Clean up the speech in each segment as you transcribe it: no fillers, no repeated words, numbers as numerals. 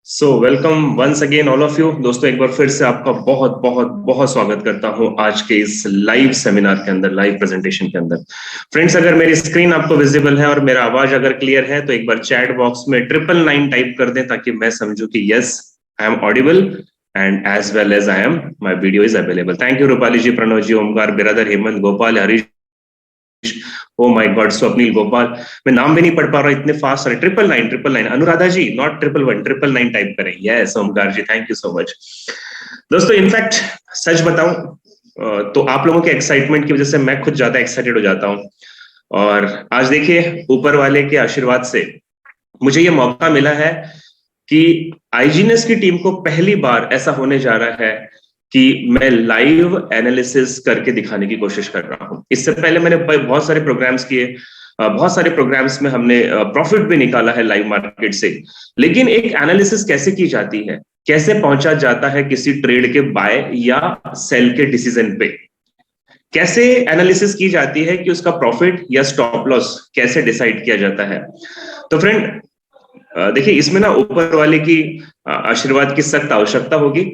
So welcome once again all of you. दोस्तों, एक बार फिर से आपका बहुत बहुत बहुत स्वागत करता हूं आज के इस लाइव सेमिनार के अंदर, लाइव प्रेजेंटेशन के अंदर। फ्रेंड्स, अगर मेरी स्क्रीन आपको विजिबल है और मेरा आवाज अगर क्लियर है तो एक बार चैट बॉक्स में 999 टाइप कर दें ताकि मैं समझूं कि yes, I am audible and as well as I am my video is available. Thank you Rupali ji, Pranav ji, Omkar, Biradar, Hemant, Gopal, Harish, oh my God, Swapnil, Gopal, मैं नाम भी नहीं पढ़ पा रहा, इतने फास्ट है। 999, अनुराधा जी, नॉट 111, 999 टाइप करें। Yes Omkar ji, thank you so much. दोस्तों, इनफैक्ट सच बताऊं तो आप लोगों के एक्साइटमेंट की वजह से मैं खुद ज्यादा एक्साइटेड हो जाता हूं। और आज देखिए, ऊपर वाले के आशीर्वाद से मुझे ये मौका मिला है कि आईजीएनएस की टीम को पहली बार ऐसा होने जा रहा है कि मैं लाइव एनालिसिस करके दिखाने की कोशिश कर रहा हूं। इससे पहले मैंने बहुत सारे प्रोग्राम्स किए, बहुत सारे प्रोग्राम्स में हमने प्रॉफिट भी निकाला है लाइव मार्केट से, लेकिन एक एनालिसिस कैसे की जाती है, कैसे पहुंचा जाता है किसी ट्रेड के बाय या सेल के डिसीजन पे, कैसे एनालिसिस की जाती है कि उसका प्रॉफिट या स्टॉप लॉस कैसे डिसाइड किया जाता है। तो फ्रेंड देखिए, इसमें ना ऊपर वाले की आशीर्वाद की सख्त आवश्यकता होगी।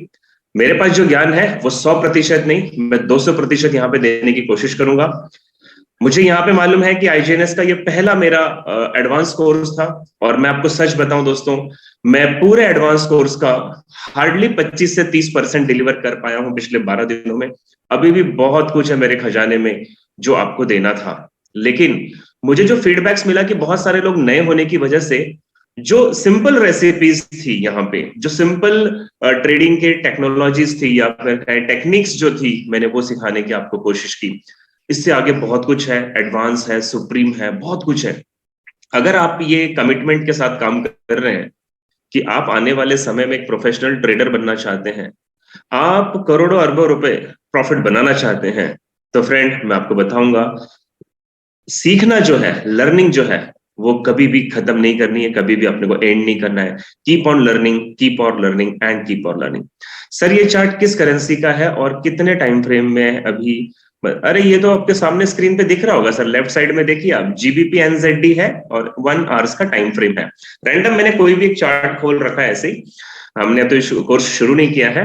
मेरे पास जो ज्ञान है वो 100% नहीं, मैं 200% यहाँ पे देने की कोशिश करूंगा। मुझे यहाँ पे मालूम है कि आईजीएनएस का ये पहला मेरा एडवांस कोर्स था, और मैं आपको सच बताऊं दोस्तों, मैं पूरे एडवांस कोर्स का हार्डली 25 से 30% डिलीवर कर पाया हूं पिछले 12 दिनों में। अभी भी बहुत कुछ है मेरे खजाने में जो आपको देना था, लेकिन मुझे जो फीडबैक्स मिला कि बहुत सारे लोग नए होने की वजह से जो सिंपल रेसिपीज थी यहाँ पे, जो सिंपल ट्रेडिंग के टेक्नोलॉजीज थी या फिर टेक्निक्स जो थी, मैंने वो सिखाने की आपको कोशिश की। इससे आगे बहुत कुछ है, एडवांस है, सुप्रीम है, बहुत कुछ है। अगर आप ये कमिटमेंट के साथ काम कर रहे हैं कि आप आने वाले समय में एक प्रोफेशनल ट्रेडर बनना चाहते हैं, आप करोड़ों अरबों रुपए प्रॉफिट बनाना चाहते हैं, तो फ्रेंड मैं आपको बताऊंगा, सीखना जो है, लर्निंग जो है, वो कभी भी खत्म नहीं करनी है, कभी भी अपने को एंड नहीं करना है। Keep on learning, keep on learning and keep on learning. Sir ये चार्ट किस करेंसी का है और कितने टाइम फ्रेम में है अभी? अरे ये तो आपके सामने स्क्रीन पे दिख रहा होगा सर, लेफ्ट साइड में देखिए आप, जीबीपी एनजेडी है और 1 आवर्स का टाइम फ्रेम है। रैंडम मैंने कोई भी एक चार्ट खोल रखा है ऐसे ही, हमने तो कोर्स शुरू नहीं किया है।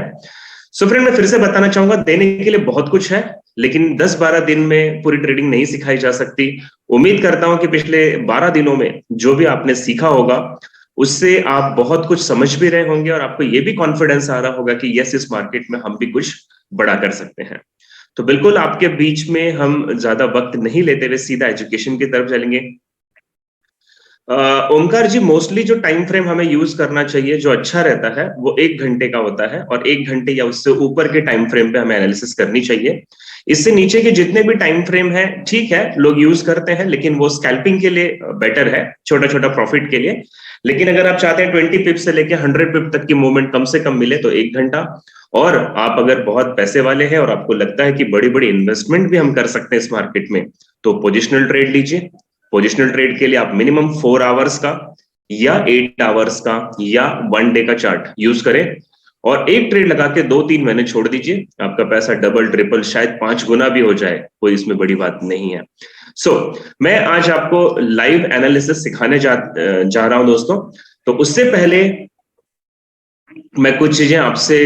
सो फ्रेंड मैं फिर से बताना चाहूंगा, देने के लिए बहुत कुछ है, लेकिन 10-12 दिन में पूरी ट्रेडिंग नहीं सिखाई जा सकती। उम्मीद करता हूं कि पिछले 12 दिनों में जो भी आपने सीखा होगा, उससे आप बहुत कुछ समझ भी रहे होंगे और आपको ये भी कॉन्फिडेंस आ रहा होगा कि यस, इस मार्केट में हम भी कुछ बड़ा कर सकते हैं। तो बिल्कुल आपके बीच में हम ज्यादा वक्त नहीं लेते हुए सीधा एजुकेशन की तरफ चलेंगे। ओमकार जी, मोस्टली जो टाइम फ्रेम हमें यूज करना चाहिए, जो अच्छा रहता है, वो 1 घंटे का होता है, और 1 घंटे या उससे ऊपर के टाइम फ्रेम पे हमें एनालिसिस करनी चाहिए। इससे नीचे के जितने भी टाइम फ्रेम है, ठीक है, लोग यूज करते हैं, लेकिन वो स्कैल्पिंग के लिए बेटर है, छोटा छोटा प्रॉफिट के लिए। लेकिन अगर आप चाहते हैं 20 पिप से लेके 100 पिप तक की मूवमेंट कम से कम मिले, तो 1 घंटा। और आप अगर बहुत पैसे वाले हैं और आपको लगता है कि बड़ी बड़ी इन्वेस्टमेंट भी हम कर सकते हैं इस मार्केट में, तो पोजिशनल ट्रेड लीजिए। पोजिशनल ट्रेड के लिए आप मिनिमम 4 आवर्स का या 8 आवर्स का या 1 डे का चार्ट यूज करें, और एक ट्रेड लगा के 2-3 महीने छोड़ दीजिए, आपका पैसा डबल ट्रिपल शायद 5 गुना भी हो जाए, कोई इसमें बड़ी बात नहीं है। मैं आज आपको लाइव एनालिसिस सिखाने जा रहा हूं दोस्तों। तो उससे पहले मैं कुछ चीजें आपसे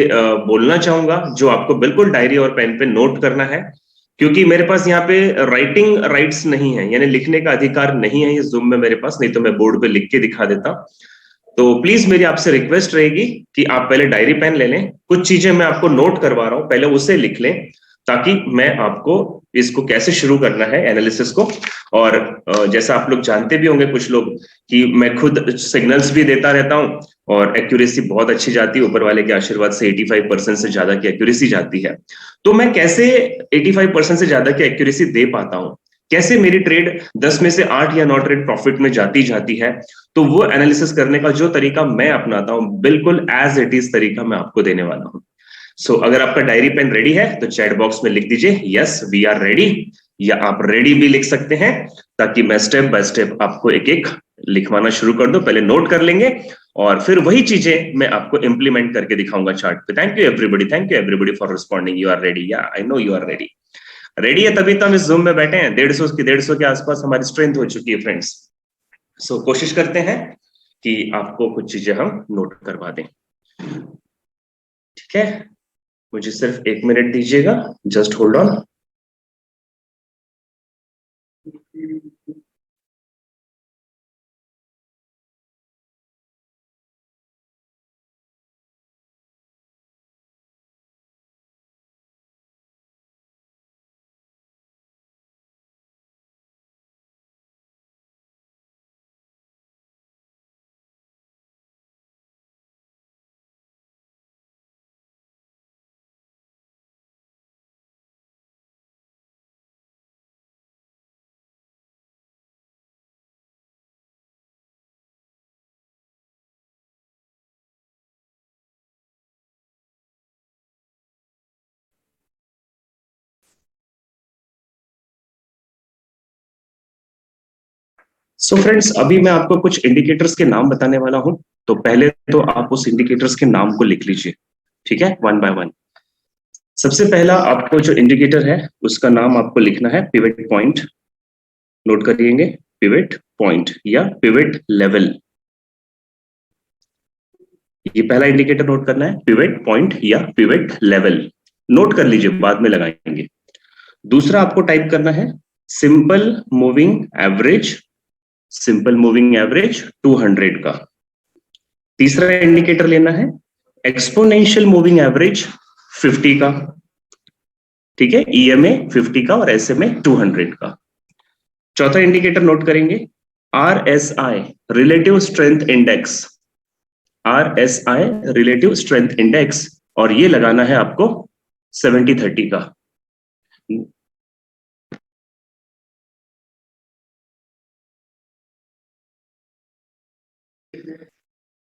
बोलना चाहूंगा, जो आपको बिल्कुल डायरी और पेन पे नोट करना है, क्योंकि मेरे पास यहाँ पे राइटिंग राइट्स नहीं है, यानी लिखने का अधिकार नहीं है इस जूम में मेरे पास, नहीं तो मैं बोर्ड पे लिख के दिखा देता। तो प्लीज मेरी आपसे रिक्वेस्ट रहेगी कि आप पहले डायरी पेन ले लें, कुछ चीजें मैं आपको नोट करवा रहा हूं, पहले उसे लिख लें, ताकि मैं आपको इसको कैसे शुरू करना है एनालिसिस को। और जैसा आप लोग जानते भी होंगे कुछ लोग, कि मैं खुद सिग्नल्स भी देता रहता हूं, और एक्यूरेसी बहुत अच्छी जाती है, ऊपर वाले के आशीर्वाद से 85% से ज्यादा की एक्यूरेसी जाती है। तो मैं कैसे 85% से ज्यादा की एक्यूरेसी दे पाता हूं, कैसे मेरी ट्रेड 10 में से 8 या 9 ट्रेड प्रॉफिट में जाती है, तो वो एनालिसिस करने का जो तरीका मैं अपनाता हूं, बिल्कुल एज इट इज तरीका मैं आपको देने वाला हूं। अगर आपका डायरी पेन रेडी है तो चैट बॉक्स में लिख दीजिए यस वी आर रेडी, या आप रेडी भी लिख सकते हैं, ताकि मैं स्टेप बाय स्टेप आपको एक एक लिखवाना शुरू कर दूं। पहले नोट कर लेंगे और फिर वही चीजें मैं आपको इंप्लीमेंट करके दिखाऊंगा चार्ट पे। Thank you everybody for responding, you are ready, yeah I know you are ready. Ready है तभी तो हम इस जूम में बैठे हैं, 150 के आसपास हमारी स्ट्रेंथ हो चुकी है फ्रेंड्स। कोशिश करते हैं कि आपको कुछ चीजें हम नोट करवा दें, ठीक है? मुझे सिर्फ 1 मिनट दीजिएगा, जस्ट होल्ड ऑन। फ्रेंड्स, अभी मैं आपको कुछ इंडिकेटर्स के नाम बताने वाला हूं, तो पहले तो आप उस इंडिकेटर्स के नाम को लिख लीजिए, ठीक है, वन बाय वन। सबसे पहला आपको जो इंडिकेटर है उसका नाम आपको लिखना है पिवट पॉइंट। नोट करिएंगे, पिवट पॉइंट या पिवट लेवल, ये पहला इंडिकेटर नोट करना है, पिवट पॉइंट या पिवट लेवल। नोट कर लीजिए, बाद में लगाएंगे। दूसरा आपको टाइप करना है simple moving average, simple moving average 200 का। तीसरा इंडिकेटर लेना है एक्सपोनेंशियल मूविंग एवरेज 50 का, ठीक है, ईएमए 50 का और एसएमए 200 का। चौथा इंडिकेटर नोट करेंगे RSI, relative strength index, RSI relative strength index, और ये लगाना है आपको 70-30 का।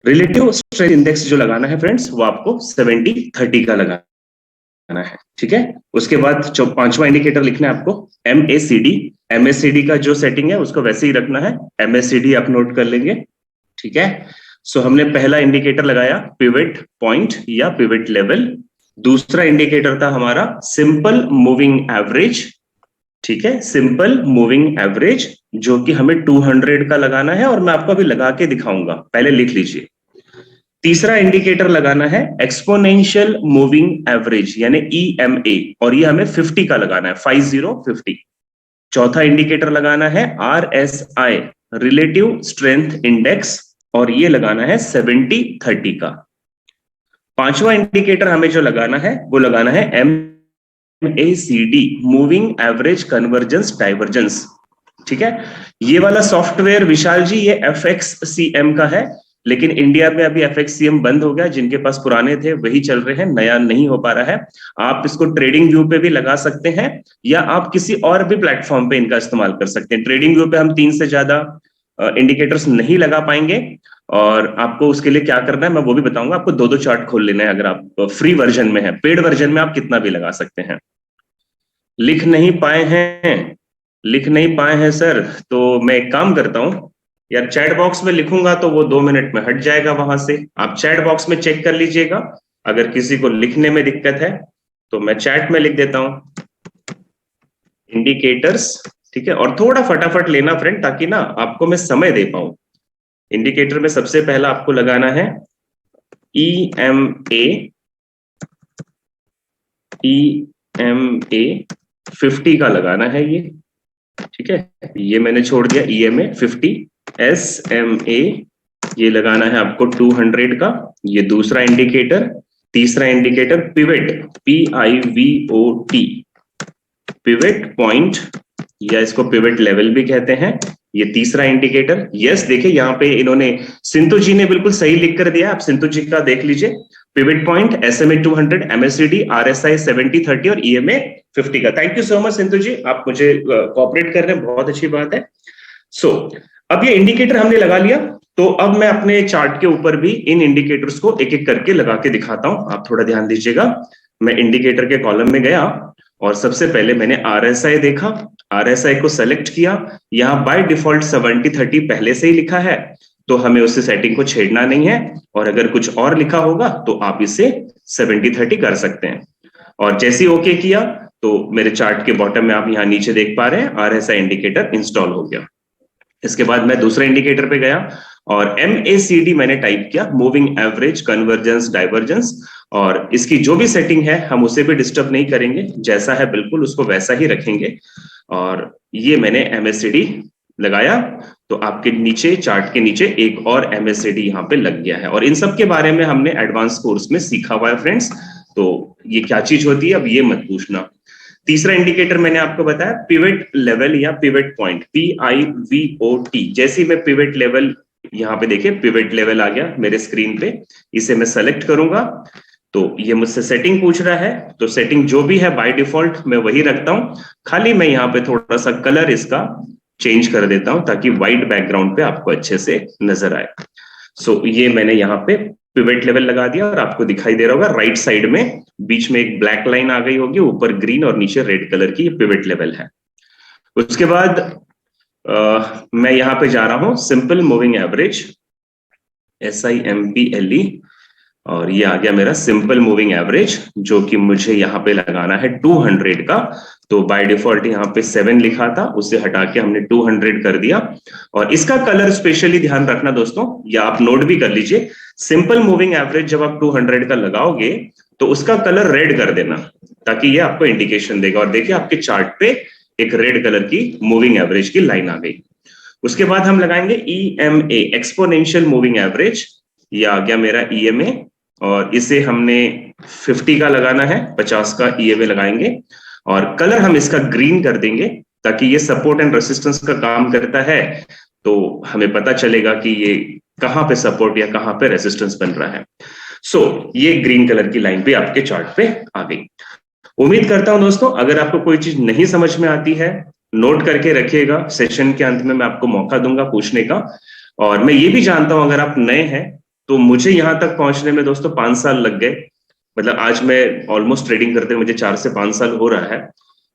रिलेटिव स्ट्रेंथ इंडेक्स जो लगाना है फ्रेंड्स, वो आपको 70-30 का लगाना लगाना है, ठीक है। उसके बाद जो पांचवा इंडिकेटर लिखना है आपको MACD। MACD का जो सेटिंग है उसको वैसे ही रखना है, MACD आप नोट कर लेंगे, ठीक है। सो हमने पहला इंडिकेटर लगाया पिवट पॉइंट या पिवट लेवल। दूसरा इंडिकेटर था हमारा सिंपल मूविंग एवरेज, ठीक है, सिंपल मूविंग एवरेज, जो कि हमें 200 का लगाना है और मैं आपको अभी लगा के दिखाऊंगा, पहले लिख लीजिए। तीसरा इंडिकेटर लगाना है एक्सपोनेंशियल मूविंग एवरेज यानी EMA, और ये हमें 50 का लगाना है, 50। चौथा इंडिकेटर लगाना है RSI रिलेटिव स्ट्रेंथ इंडेक्स, और ये लगाना है 70-30 का। पांचवा इंडिकेटर हमें जो लगाना है वो लगाना है MACD moving average convergence divergence, ठीक है। ये वाला सॉफ्टवेयर विशाल जी ये FXCM का है, लेकिन इंडिया में अभी FXCM बंद हो गया, जिनके पास पुराने थे वही चल रहे हैं, नया नहीं हो पा रहा है। आप इसको ट्रेडिंग व्यू पे भी लगा सकते हैं या आप किसी और भी प्लेटफॉर्म पे इनका इस्तेमाल कर सकते हैं। ट्रेडिंग व्यू पे हम 3 से ज्यादा इंडिकेटर्स नहीं लगा पाएंगे, और आपको उसके लिए क्या करना है मैं वो भी बताऊंगा। आपको 2-2 चार्ट खोल लेना है, अगर आप फ्री वर्जन में है। पेड वर्जन में आप कितना भी लगा सकते हैं। लिख नहीं पाए हैं, लिख नहीं पाए हैं सर, तो मैं एक काम करता हूं यार, चैट बॉक्स में लिखूंगा तो वो 2 मिनट में हट जाएगा वहां से। आप चैट बॉक्स में चेक कर लीजिएगा, अगर किसी को लिखने में दिक्कत है तो मैं चैट में लिख देता हूं इंडिकेटर्स, ठीक है। और थोड़ा फटाफट लेना फ्रेंड, ताकि ना आपको मैं समय दे पाऊं। इंडिकेटर में सबसे पहला आपको लगाना है EMA 50 का लगाना है ये, ठीक है। ये मैंने छोड़ दिया EMA 50। SMA ये लगाना है आपको 200 का, ये दूसरा इंडिकेटर। तीसरा indicator pivot PIVOT pivot point, या इसको पिवट लेवल भी कहते हैं, ये तीसरा इंडिकेटर। यस देखिए यहाँ पे इन्होंने सिंधु जी ने बिल्कुल सही लिख कर दिया, आप सिंधु जी का देख लीजिए। Pivot point SMA 200, MACD RSI 70-30 और EMA 50 का। Thank you so much Sindhu ji, आप मुझे कोऑपरेट कर रहे हैं, बहुत अच्छी बात है। सो अब ये इंडिकेटर हमने लगा लिया, तो अब मैं अपने चार्ट के ऊपर भी इन इंडिकेटर्स को एक एक करके लगा के दिखाता हूं। आप थोड़ा ध्यान दीजिएगा। मैं इंडिकेटर के कॉलम में गया और सबसे पहले मैंने RSI देखा, RSI को सेलेक्ट किया। यहाँ बाय डिफॉल्ट 70-30 पहले से ही लिखा है, तो हमें उससे सेटिंग को छेड़ना नहीं है, और अगर कुछ और लिखा होगा तो आप इसे 70-30 कर सकते हैं। और जैसे ही ओके किया तो मेरे चार्ट के बॉटम में आप यहाँ नीचे देख पा रहे हैं RSI इंडिकेटर इंस्टॉल हो गया। इसके बाद मैं दूसरे इंडिकेटर पे गया और MACD मैंने टाइप किया, मूविंग एवरेज कन्वर्जेंस डाइवर्जेंस, और इसकी जो भी सेटिंग है हम उसे भी डिस्टर्ब नहीं करेंगे, जैसा है बिल्कुल उसको वैसा ही रखेंगे। और ये मैंने MACD लगाया, तो आपके नीचे चार्ट के नीचे एक और MACD यहाँ पे लग गया है, और इन सब के बारे में हमने एडवांस कोर्स में सीखा हुआ है फ्रेंड्स, तो ये क्या चीज होती है अब ये मत पूछना। तीसरा इंडिकेटर मैंने आपको बताया पिवट लेवल या पिवट पॉइंट PIVOT। जैसे ही मैं पिवट लेवल यहाँ पे देखिए, पिवट लेवल आ गया मेरे स्क्रीन पे, इसे मैं सेलेक्ट करूंगा तो ये मुझसे सेटिंग पूछ रहा है, तो सेटिंग जो भी है बाय डिफॉल्ट मैं वही रखता हूं। खाली मैं यहाँ पे थोड़ा सा कलर इसका चेंज कर देता हूं ताकि व्हाइट बैकग्राउंड पे आपको अच्छे से नजर आए। सो ये मैंने यहाँ पे पिवट लेवल लगा दिया, और आपको दिखाई दे रहा होगा राइट साइड में बीच में एक ब्लैक लाइन आ गई होगी, ऊपर ग्रीन और नीचे रेड कलर की पिवट लेवल है। उसके बाद मैं यहाँ पे जा रहा हूं सिंपल मूविंग एवरेज SIMPLE, और ये आ गया मेरा सिंपल मूविंग एवरेज, जो कि मुझे यहाँ पे लगाना है 200 का। तो बाय डिफॉल्ट यहाँ पे 7 लिखा था, उसे हटा के हमने 200 कर दिया। और इसका कलर स्पेशली ध्यान रखना दोस्तों, या आप नोट भी कर लीजिए, सिंपल मूविंग एवरेज जब आप 200 का लगाओगे तो उसका कलर रेड कर देना, ताकि ये आपको इंडिकेशन देगा। और देखिए आपके चार्ट पे एक रेड कलर की मूविंग एवरेज की लाइन आ गई। उसके बाद हम लगाएंगे EMA एक्सपोनेंशियल मूविंग एवरेज, ये आ गया मेरा EMA, और इसे हमने 50 का लगाना है, 50 का EMA लगाएंगे, और कलर हम इसका ग्रीन कर देंगे ताकि ये सपोर्ट एंड रेसिस्टेंस का काम करता है, तो हमें पता चलेगा कि ये कहां पे सपोर्ट या कहां पे रेसिस्टेंस बन रहा है। सो ये ग्रीन कलर की लाइन भी आपके चार्ट पे आ गई। उम्मीद करता हूं दोस्तों अगर आपको कोई चीज नहीं समझ में आती है नोट करके रखिएगा, सेशन के अंत में मैं आपको मौका दूंगा पूछने का। और मैं ये भी जानता हूं अगर आप नए हैं तो मुझे यहां तक पहुंचने में दोस्तों 5 साल लग गए, मतलब आज मैं ऑलमोस्ट ट्रेडिंग करते हुए मुझे 4 से 5 साल हो रहा है।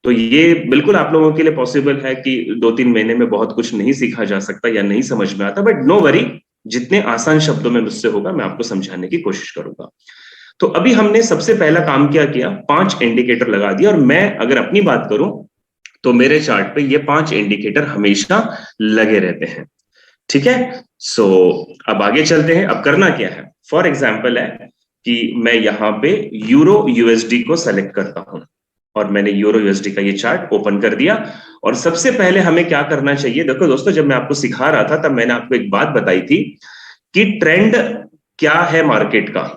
तो ये बिल्कुल आप लोगों के लिए पॉसिबल है कि 2-3 महीने में बहुत कुछ नहीं सीखा जा सकता या नहीं समझ में आता, बट नो वरी, जितने आसान शब्दों में मुझसे होगा मैं आपको समझाने की कोशिश करूंगा। तो अभी हमने सबसे पहला काम क्या किया, 5 इंडिकेटर लगा दिया, और मैं अगर अपनी बात करूं तो मेरे चार्ट पे ये 5 इंडिकेटर हमेशा लगे रहते हैं। ठीक है। सो अब आगे चलते हैं। अब करना क्या है, फॉर एग्जाम्पल है कि मैं यहां पे यूरो यूएसडी को सेलेक्ट करता हूं, और मैंने यूरो यूएसडी का ये चार्ट ओपन कर दिया। और सबसे पहले हमें क्या करना चाहिए, देखो दोस्तों, जब मैं आपको सिखा रहा था तब मैंने आपको एक बात बताई थी कि ट्रेंड क्या है मार्केट का,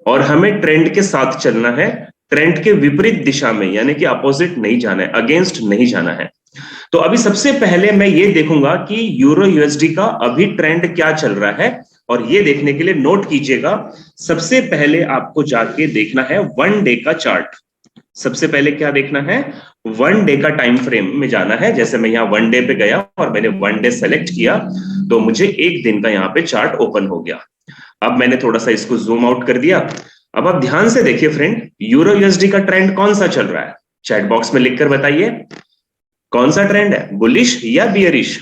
और हमें ट्रेंड के साथ चलना है, ट्रेंड के विपरीत दिशा में, यानी कि अपोजिट नहीं जाना है, अगेंस्ट नहीं जाना है। तो अभी सबसे पहले मैं ये देखूंगा कि यूरो यूएसडी का अभी ट्रेंड क्या चल रहा है, और ये देखने के लिए नोट कीजिएगा, सबसे पहले आपको जाके देखना है 1 डे का चार्ट। सबसे पहले क्या देखना है, 1 डे का टाइम फ्रेम में जाना है। जैसे मैं यहाँ 1 डे पे गया और मैंने 1 डे सेलेक्ट किया, तो मुझे एक दिन का यहाँ पे चार्ट ओपन हो गया। अब मैंने थोड़ा सा इसको जूम आउट कर दिया। अब आप ध्यान से देखिए फ्रेंड, यूरो यूएसडी का ट्रेंड कौन सा चल रहा है, चैट बॉक्स में लिखकर बताइए कौन सा ट्रेंड है, बुलिश या बियरिश?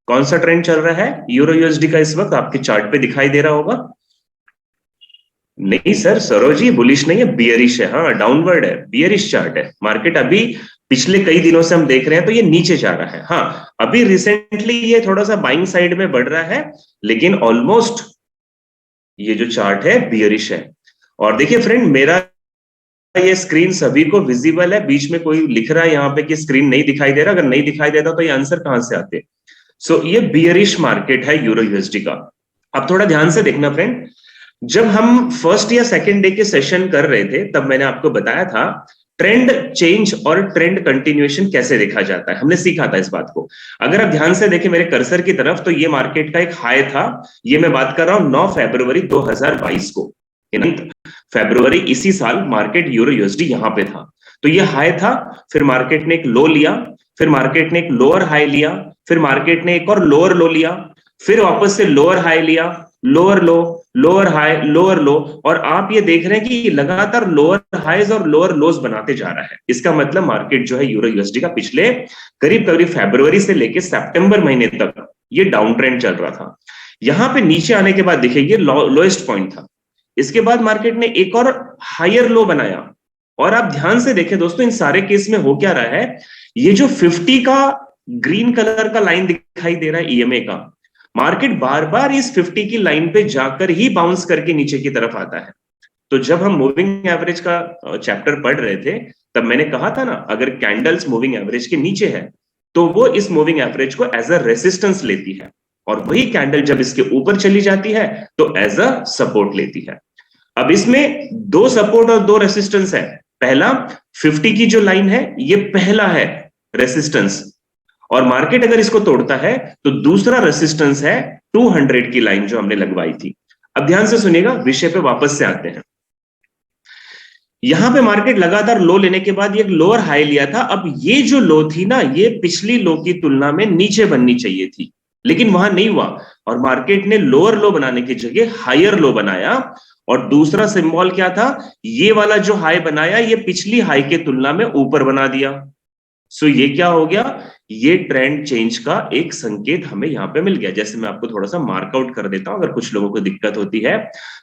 कौन सा ट्रेंड चल रहा है यूरो यूएसडी का इस वक्त, आपके चार्ट पे दिखाई दे रहा होगा। नहीं सर, सरोजी बुलिश नहीं है, बियरिश है। हाँ, डाउनवर्ड है, बियरिश चार्ट है। मार्केट अभी पिछले कई दिनों से हम देख रहे हैं तो ये नीचे जा रहा है। हाँ, अभी रिसेंटली ये थोड़ा सा बाइंग साइड में बढ़ रहा है, लेकिन ऑलमोस्ट ये जो चार्ट है बियरिश है। और देखिए फ्रेंड, मेरा ये स्क्रीन सभी को विजिबल है, बीच में कोई लिख रहा है यहाँ पे कि स्क्रीन नहीं दिखाई दे रहा, अगर नहीं दिखाई देता तो ये आंसर कहां से आते। सो ये बियरिश मार्केट है यूरो यूएसडी का। अब थोड़ा ध्यान से देखना फ्रेंड, जब हम फर्स्ट या सेकंड डे के सेशन कर रहे थे तब मैंने आपको बताया था ट्रेंड चेंज और ट्रेंड कंटिन्यूएशन कैसे देखा जाता है, हमने सीखा था इस बात को। अगर आप ध्यान से देखें मेरे कर्सर की तरफ, तो ये मार्केट का एक हाई था। ये मैं बात कर रहा हूं 9 फरवरी 2022 को, फरवरी इसी साल मार्केट यूरो यूएसडी यहां पे था। तो ये हाई था, फिर मार्केट ने एक लो लिया, फिर मार्केट ने एक लोअर हाई लिया, फिर मार्केट ने एक और लोअर लो लिया, फिर वापस से लोअर हाई लिया, लोअर लो, लोअर हाई, लोअर लो। और आप ये देख रहे हैं कि लगातार लोअर हाईज और लोअर लोज बनाते जा रहा है। इसका मतलब मार्केट जो है यूरो यूएसडी का पिछले करीब करीब फरवरी से लेकर सितंबर महीने तक ये डाउन ट्रेंड चल रहा था। यहां पे नीचे आने के बाद देखिए ये लोएस्ट पॉइंट था। इसके बाद मार्केट ने एक और हायर लो बनाया। और आप ध्यान से देखें दोस्तों, इन सारे केस में हो क्या रहा है, ये जो 50 का ग्रीन कलर का लाइन दिखाई दे रहा है ईएमए का, मार्केट बार बार इस 50 की लाइन पे जाकर ही बाउंस करके नीचे की तरफ आता है। तो जब हम मूविंग एवरेज का चैप्टर पढ़ रहे थे तब मैंने कहा था ना, अगर कैंडल्स मूविंग एवरेज के नीचे है तो वो इस मूविंग एवरेज को एज अ रेसिस्टेंस लेती है, और वही कैंडल जब इसके ऊपर चली जाती है तो एज अ सपोर्ट लेती है। अब इसमें 2 सपोर्ट और 2 रेसिस्टेंस है। पहला 50 की जो लाइन है ये पहला है रेसिस्टेंस, और मार्केट अगर इसको तोड़ता है तो दूसरा रेसिस्टेंस है 200 की लाइन जो हमने लगवाई थी। अब ध्यान से सुनिएगा, विषय पे वापस से आते हैं। यहां पे मार्केट लगातार लो लेने के बाद ये लोअर हाई लिया था। अब ये जो लो थी ना, ये पिछली लो की तुलना में नीचे बननी चाहिए थी, लेकिन वहां नहीं हुआ, और मार्केट ने लोअर लो बनाने की जगह हायर लो बनाया। और दूसरा सिंबल क्या था, ये वाला जो हाई बनाया ये पिछली हाई के तुलना में ऊपर बना दिया। सो ये क्या हो गया, ये ट्रेंड चेंज का एक संकेत हमें यहां पे मिल गया। जैसे मैं आपको थोड़ा सा मार्कआउट कर देता हूं, अगर कुछ लोगों को दिक्कत होती है,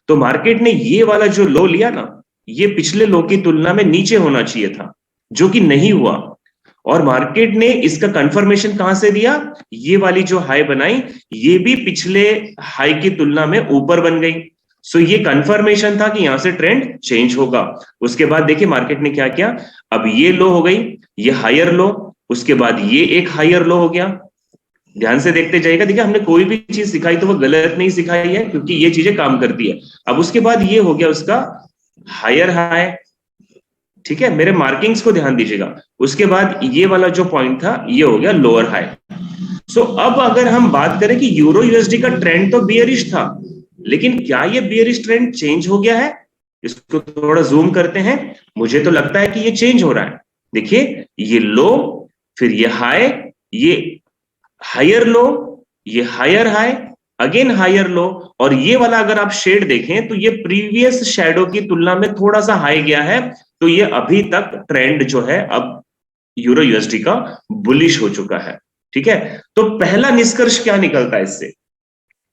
तो मार्केट ने ये वाला जो लो लिया ना, ये पिछले लो की तुलना में नीचे होना चाहिए था, जो कि नहीं हुआ। और मार्केट ने इसका कंफर्मेशन कहां से दिया, ये वाली जो हाई बनाई ये भी पिछले हाई की तुलना में ऊपर बन गई। सो ये कंफर्मेशन था कि यहां से ट्रेंड चेंज होगा। उसके बाद देखिए मार्केट ने क्या किया, अब ये लो हो गई, ये हायर लो, उसके बाद ये एक हायर लो हो गया। ध्यान से देखते जाइएगा, देखिए हमने कोई भी चीज सिखाई तो वो गलत नहीं सिखाई है, क्योंकि ये चीजें काम करती है। अब उसके बाद ये हो गया उसका हायर हाई, ठीक है, मेरे मार्किंग्स को ध्यान दीजिएगा। उसके बाद ये वाला जो पॉइंट था ये हो गया लोअर हाई। सो अब अगर हम बात करें कि यूरो यूएसडी का ट्रेंड तो बियरिश था, लेकिन क्या ये बियरिश ट्रेंड चेंज हो गया है? इसको थोड़ा जूम करते हैं, मुझे तो लगता है कि ये चेंज हो रहा है। देखिए ये लो, फिर ये हाई, ये हायर लो, ये higher high, again higher low, और ये वाला अगर आप शेड देखें तो ये प्रीवियस शैडो की तुलना में थोड़ा सा हाई गया है, तो ये अभी तक ट्रेंड जो है अब यूरो यूएसडी का बुलिश हो चुका है। ठीक है, तो पहला निष्कर्ष क्या निकलता है इससे?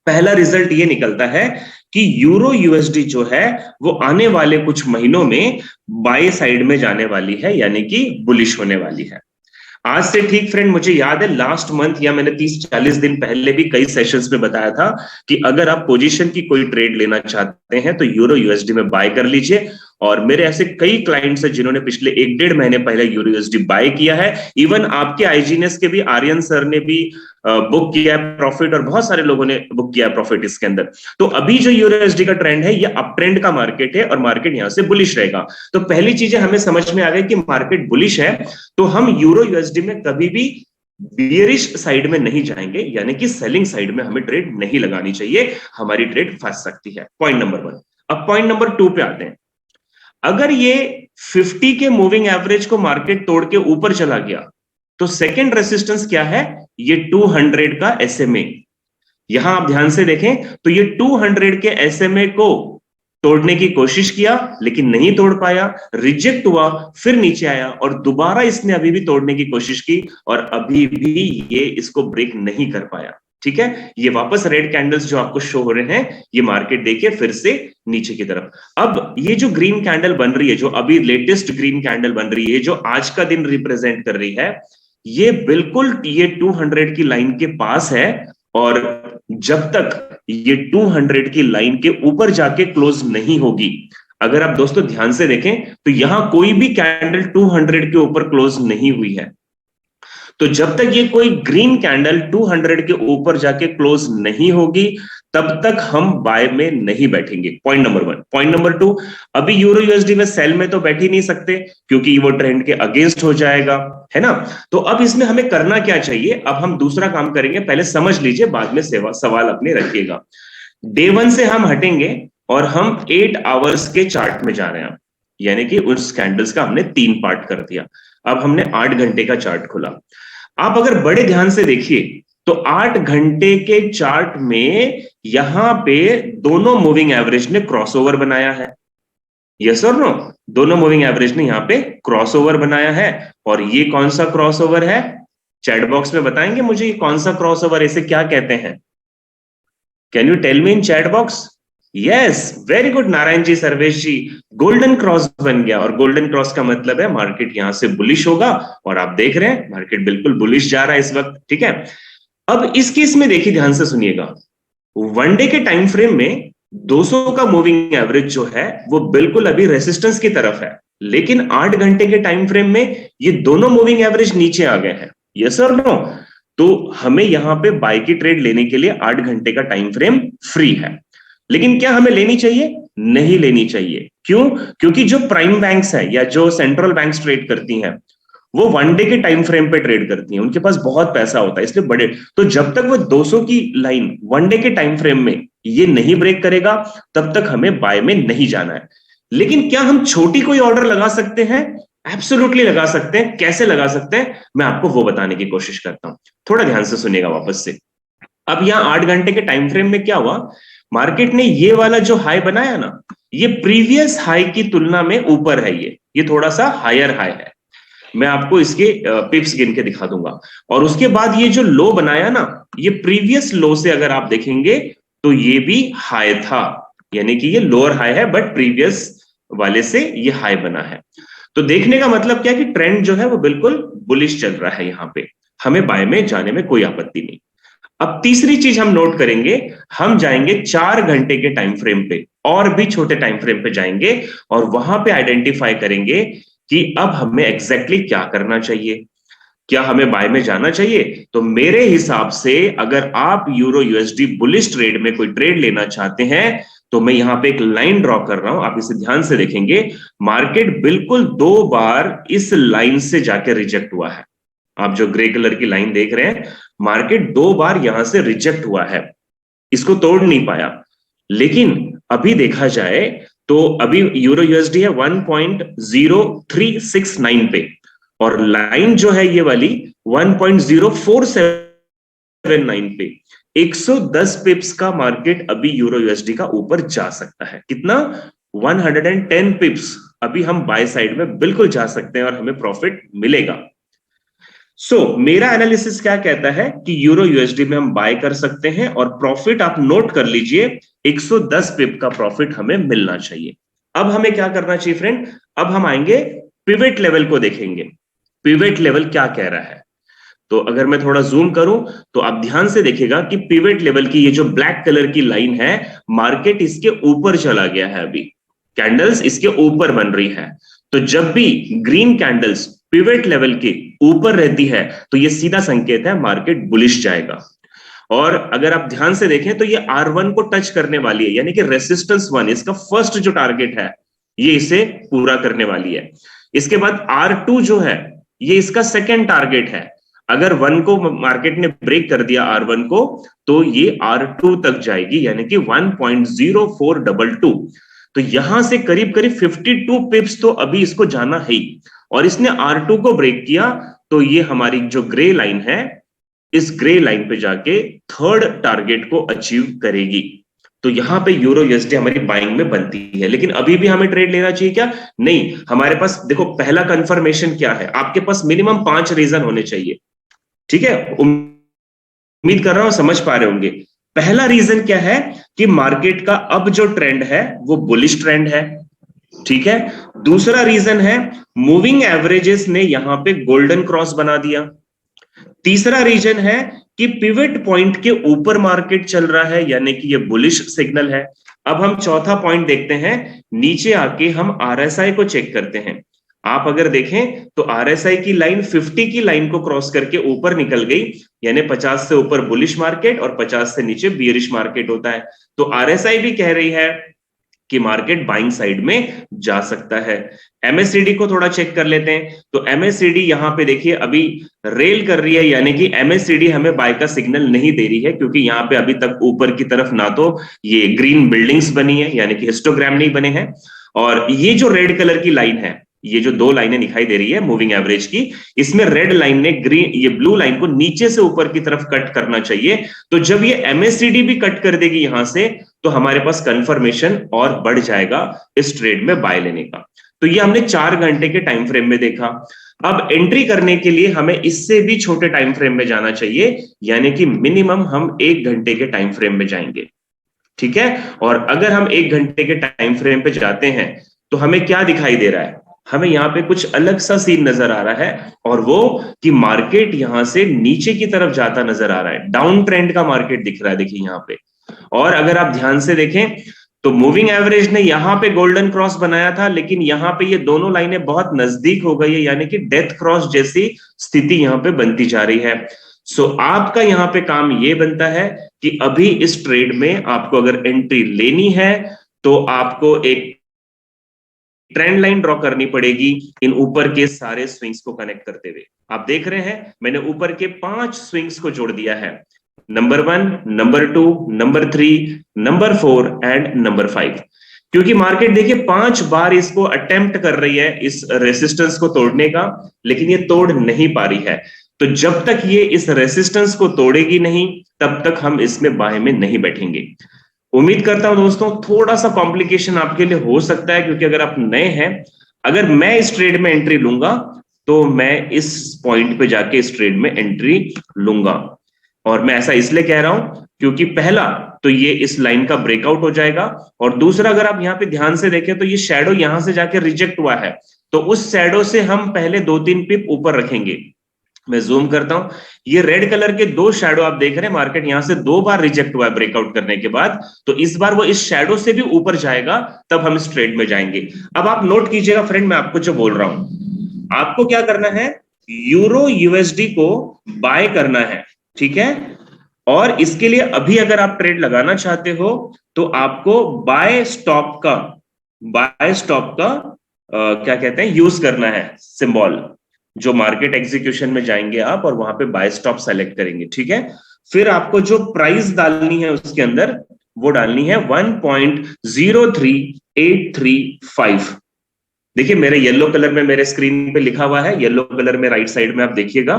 पहला रिजल्ट ये निकलता है कि यूरो यूएसडी जो है वो आने वाले कुछ महीनों में बाय साइड में जाने वाली है, यानी कि बुलिश होने वाली है। आज से ठीक फ्रेंड मुझे याद है लास्ट मंथ या मैंने 30-40 दिन पहले भी कई सेशंस में बताया था कि अगर आप पोजीशन की कोई ट्रेड लेना चाहते हैं तो यूरो यूएसडी में बाय कर लीजिए। और मेरे ऐसे कई क्लाइंट्स हैं जिन्होंने पिछले 1-1.5 महीने पहले यूरो यूएसडी बाय किया है। इवन आपके आईजीएनएस के भी आर्यन सर ने भी बुक किया है प्रॉफिट, और बहुत सारे लोगों ने बुक किया है प्रॉफिट इसके अंदर। तो अभी जो यूरो यूएसडी का ट्रेंड है ये अप ट्रेंड का मार्केट है और मार्केट यहां से बुलिश रहेगा। तो पहली चीजें हमें समझ में आ गई कि मार्केट बुलिश है, तो हम यूरो यूएसडी में कभी भी बियरिश साइड में नहीं जाएंगे, यानी कि सेलिंग साइड में हमें ट्रेड नहीं लगानी चाहिए, हमारी ट्रेड फंस सकती है। Point number 1। अब पॉइंट नंबर 2 पे आते हैं। अगर ये 50 के मूविंग एवरेज को मार्केट तोड़ के ऊपर चला गया तो सेकेंड रेसिस्टेंस क्या है? ये 200 का एसएमए। यहां आप ध्यान से देखें तो ये 200 के एसएमए को तोड़ने की कोशिश किया लेकिन नहीं तोड़ पाया, रिजेक्ट हुआ, फिर नीचे आया और दोबारा इसने अभी भी तोड़ने की कोशिश की और अभी भी ये इसको ब्रेक नहीं कर पाया। ठीक है, ये वापस रेड कैंडल्स जो आपको शो हो रहे हैं, ये मार्केट देखिए फिर से नीचे की तरफ। अब ये जो ग्रीन कैंडल बन रही है, जो अभी लेटेस्ट ग्रीन कैंडल बन रही है, जो आज का दिन रिप्रेजेंट कर रही है, ये बिल्कुल ये 200 की लाइन के पास है। और जब तक ये 200 की लाइन के ऊपर जाके क्लोज नहीं होगी, अगर आप दोस्तों ध्यान से देखें तो यहां कोई भी कैंडल 200 के ऊपर क्लोज नहीं हुई है। तो जब तक ये कोई ग्रीन कैंडल 200 के ऊपर जाके क्लोज नहीं होगी तब तक हम बाय में नहीं बैठेंगे। Point number 1। पॉइंट नंबर 2, अभी यूरो यूएसडी में सेल में तो बैठ ही नहीं सकते क्योंकि वो ट्रेंड के अगेंस्ट हो जाएगा, है ना। तो अब इसमें हमें करना क्या चाहिए? अब हम दूसरा काम करेंगे, पहले समझ लीजिए बाद में सवाल अपने रखिएगा। डे 1 से हम हटेंगे और हम 8 आवर्स के चार्ट में जा रहे हैं, यानी कि उस कैंडल्स का हमने 3 पार्ट कर दिया। अब हमने 8 घंटे का चार्ट खोला। आप अगर बड़े ध्यान से देखिए तो 8 घंटे के चार्ट में यहां पे दोनों मूविंग एवरेज ने क्रॉसओवर बनाया है। यस और नो? दोनों मूविंग एवरेज ने यहां पे क्रॉसओवर बनाया है। और ये कौन सा क्रॉसओवर है? चैट बॉक्स में बताएंगे मुझे ये कौन सा क्रॉसओवर, इसे क्या कहते हैं? Can you tell me in chat box? Yes, very good Narayan ji, Sarvesh ji, golden cross बन गया। और गोल्डन क्रॉस का मतलब है मार्केट यहां से बुलिश होगा, और आप देख रहे हैं मार्केट बिल्कुल बुलिश जा रहा है इस वक्त। ठीक है, अब इस केस में देखिए, ध्यान से सुनिएगा, वनडे के टाइम फ्रेम में 200 का मूविंग एवरेज जो है वो बिल्कुल अभी रेसिस्टेंस की तरफ है, लेकिन 8 घंटे के टाइम फ्रेम में ये दोनों मूविंग एवरेज नीचे आ गए हैं। यस और नो? तो हमें यहां पे बाय की ट्रेड लेने के लिए 8 घंटे का टाइम फ्रेम फ्री है। लेकिन क्या हमें लेनी चाहिए? नहीं लेनी चाहिए। क्यों? क्योंकि जो प्राइम बैंक्स है या जो सेंट्रल बैंक्स ट्रेड करती हैं वो वनडे के टाइम फ्रेम पे ट्रेड करती हैं, उनके पास बहुत पैसा होता है, इसलिए बड़े, तो जब तक वो 200 की लाइन वनडे के टाइम फ्रेम में ये नहीं ब्रेक करेगा तब तक हमें बाय में नहीं जाना है। लेकिन क्या हम छोटी कोई ऑर्डर लगा सकते हैं? एब्सोल्युटली लगा सकते हैं। कैसे लगा सकते हैं मैं आपको वो बताने की कोशिश करता हूं, थोड़ा ध्यान से सुनिएगा वापस से। अब यहां 8 घंटे के टाइम फ्रेम में क्या हुआ, मार्केट ने ये वाला जो हाई बनाया ना, ये प्रीवियस हाई की तुलना में ऊपर है, ये थोड़ा सा हायर हाई है। मैं आपको इसके पिप्स गिन के दिखा दूंगा। और उसके बाद ये जो लो बनाया ना, ये प्रीवियस लो से अगर आप देखेंगे तो ये भी हाई था, यानी कि ये लोअर हाई है बट प्रीवियस वाले से ये हाई बना है। तो देखने का मतलब क्या है कि ट्रेंड जो है वो बिल्कुल बुलिश चल रहा है, यहां पे हमें बाय में जाने में कोई आपत्ति नहीं। अब तीसरी चीज हम नोट करेंगे, हम जाएंगे 4 घंटे के टाइम फ्रेम पे, और भी छोटे टाइम फ्रेम पे जाएंगे और वहां पे आइडेंटिफाई करेंगे कि अब हमें एग्जैक्टली क्या करना चाहिए। क्या हमें बाय में जाना चाहिए? तो मेरे हिसाब से अगर आप यूरो यूएसडी बुलिश ट्रेड में कोई ट्रेड लेना चाहते हैं तो मैं यहां पे एक लाइन ड्रॉ कर रहा हूं, आप इसे ध्यान से देखेंगे। मार्केट बिल्कुल 2 बार इस लाइन से जाके रिजेक्ट हुआ है। आप जो ग्रे कलर की लाइन देख रहे हैं, मार्केट 2 बार यहां से रिजेक्ट हुआ है, इसको तोड़ नहीं पाया। लेकिन अभी देखा जाए तो अभी यूरो यूएसडी है 1.0369 पे, और लाइन जो है ये वाली 1.0479 पे। 110 पिप्स का मार्केट अभी यूरो यूएसडी का ऊपर जा सकता है। कितना? 110 पिप्स अभी हम बाय साइड में बिल्कुल जा सकते हैं और हमें प्रॉफिट मिलेगा। मेरा एनालिसिस क्या कहता है कि यूरो यूएसडी में हम बाय कर सकते हैं और प्रॉफिट आप नोट कर लीजिए, 110 पिप का प्रॉफिट हमें मिलना चाहिए। अब हमें क्या करना चाहिए फ्रेंड? अब हम आएंगे पिवट लेवल को देखेंगे। पिवट लेवल क्या कह रहा है? तो अगर मैं थोड़ा जूम करूं तो आप ध्यान से देखिएगा कि पिवट लेवल की ये जो ब्लैक कलर की लाइन है, मार्केट इसके ऊपर चला गया है। अभी कैंडल्स इसके ऊपर बन रही है। तो जब भी ग्रीन कैंडल्स पिवट लेवल के ऊपर रहती है तो ये सीधा संकेत है मार्केट बुलिश जाएगा। और अगर आप ध्यान से देखें तो ये R1 को टच करने वाली है, यानी कि रेसिस्टेंस 1 इसका फर्स्ट जो टारगेट है ये इसे पूरा करने वाली है। इसके बाद R2 जो है ये इसका सेकेंड टारगेट है। अगर 1 को मार्केट ने ब्रेक कर दिया R1 को तो ये R2 तक जाएगी, यानी कि 1.0422। तो यहां से करीब करीब 52 पिप्स तो अभी इसको जाना है ही, और इसने R2 को ब्रेक किया तो ये हमारी जो ग्रे लाइन है, इस ग्रे लाइन पे जाके थर्ड टारगेट को अचीव करेगी। तो यहां पे यूरो यूएसडी हमारी बाइंग में बनती है। लेकिन अभी भी हमें ट्रेड लेना चाहिए क्या? नहीं। हमारे पास देखो पहला कंफर्मेशन क्या है, आपके पास मिनिमम 5 रीजन होने चाहिए। ठीक है, उम्मीद कर रहा हूं समझ पा रहे होंगे। पहला रीजन क्या है कि मार्केट का अब जो ट्रेंड है वो बुलिश ट्रेंड है। ठीक है। दूसरा रीजन है मूविंग एवरेजेस ने यहां पे गोल्डन क्रॉस बना दिया। तीसरा रीजन है कि पिवट पॉइंट के ऊपर मार्केट चल रहा है, यानी कि ये बुलिश सिग्नल है। अब हम चौथा पॉइंट देखते हैं, नीचे आके हम आरएसआई को चेक करते हैं। आप अगर देखें तो आरएसआई की लाइन 50 की लाइन को क्रॉस करके ऊपर निकल गई, यानी 50 से ऊपर बुलिश मार्केट और 50 से नीचे बियरिश मार्केट होता है। तो आरएसआई भी कह रही है कि मार्केट बाइंग साइड में जा सकता है। एमएससीडी को थोड़ा चेक कर लेते हैं। तो एमएससीडी यहां पे देखिए अभी रेल कर रही है, यानी कि एमएससीडी हमें बाय का सिग्नल नहीं दे रही है, क्योंकि यहां पे अभी तक ऊपर की तरफ ना तो ये ग्रीन बिल्डिंग्स बनी है, यानी कि हिस्टोग्राम नहीं बने हैं, और ये जो रेड कलर की लाइन है, ये जो दो लाइनें दिखाई दे रही है मूविंग एवरेज की, इसमें रेड लाइन ने ग्रीन ये ब्लू लाइन को नीचे से ऊपर की तरफ कट करना चाहिए। तो जब ये एमएससीडी भी कट कर देगी यहां से, तो हमारे पास कंफर्मेशन और बढ़ जाएगा इस ट्रेड में बाय लेने का। तो ये हमने 4 घंटे के टाइम फ्रेम में देखा। अब एंट्री करने के लिए हमें इससे भी छोटे टाइम फ्रेम में जाना चाहिए, यानी कि मिनिमम हम 1 घंटे के टाइम फ्रेम में जाएंगे। ठीक है। और अगर हम 1 घंटे के टाइम फ्रेम पे जाते हैं तो हमें क्या दिखाई दे रहा है? हमें यहाँ पे कुछ अलग सा सीन नजर आ रहा है, और वो कि मार्केट यहां से नीचे की तरफ जाता नजर आ रहा है। डाउन ट्रेंड का मार्केट दिख रहा है, देखिए यहाँ पे। और अगर आप ध्यान से देखें तो मूविंग एवरेज ने यहां पे गोल्डन क्रॉस बनाया था, लेकिन यहां पे ये दोनों लाइनें बहुत नजदीक हो गई है, यानी कि डेथ क्रॉस जैसी स्थिति यहां पे बनती जा रही है। आपका यहां पे काम ये बनता है कि अभी इस ट्रेड में आपको अगर एंट्री लेनी है तो आपको एक ट्रेंड लाइन ड्रॉ करनी पड़ेगी इन ऊपर के सारे स्विंग्स को कनेक्ट करते हुए। आप देख रहे हैं मैंने ऊपर के 5 स्विंग्स को जोड़ दिया है, number 1, number 2, number 3, number 4 and number 5। क्योंकि मार्केट देखिए 5 बार इसको अटेम्प्ट कर रही है इस रेसिस्टेंस को तोड़ने का, लेकिन ये तोड़ नहीं पा रही है। तो जब तक ये इस रेसिस्टेंस को तोड़ेगी नहीं, तब तक हम इसमें बाय में नहीं बैठेंगे। उम्मीद करता हूं दोस्तों थोड़ा सा कॉम्प्लिकेशन आपके लिए हो सकता है, क्योंकि अगर आप नए हैं, अगर मैं इस ट्रेड में एंट्री लूंगा तो मैं इस पॉइंट पे जाके इस ट्रेड में एंट्री लूंगा। और मैं ऐसा इसलिए कह रहा हूं क्योंकि पहला तो ये इस लाइन का ब्रेकआउट हो जाएगा, और दूसरा अगर आप यहाँ पे ध्यान से देखें तो ये शैडो यहां से जाके रिजेक्ट हुआ है, तो उस शैडो से हम पहले 2-3 पिप ऊपर रखेंगे। मैं जूम करता हूं, ये रेड कलर के 2 शैडो आप देख रहे हैं, मार्केट यहां से 2 बार रिजेक्ट हुआ है ब्रेकआउट करने के बाद, तो इस बार वो इस शैडो से भी ऊपर जाएगा, तब हम इस ट्रेड में जाएंगे। अब आप नोट कीजिएगा फ्रेंड, मैं आपको जो बोल रहा हूं, आपको क्या करना है, यूरो यूएसडी को बाय करना है। ठीक है। और इसके लिए अभी अगर आप ट्रेड लगाना चाहते हो तो आपको बाय स्टॉप का क्या कहते हैं यूज करना है सिंबल, जो मार्केट एग्जीक्यूशन में जाएंगे आप और वहां पे बाय स्टॉप सेलेक्ट करेंगे। ठीक है। फिर आपको जो प्राइस डालनी है उसके अंदर, वो डालनी है 1.03835। देखिए मेरे येलो कलर में मेरे स्क्रीन पे लिखा हुआ है, येलो कलर में राइट साइड में आप देखिएगा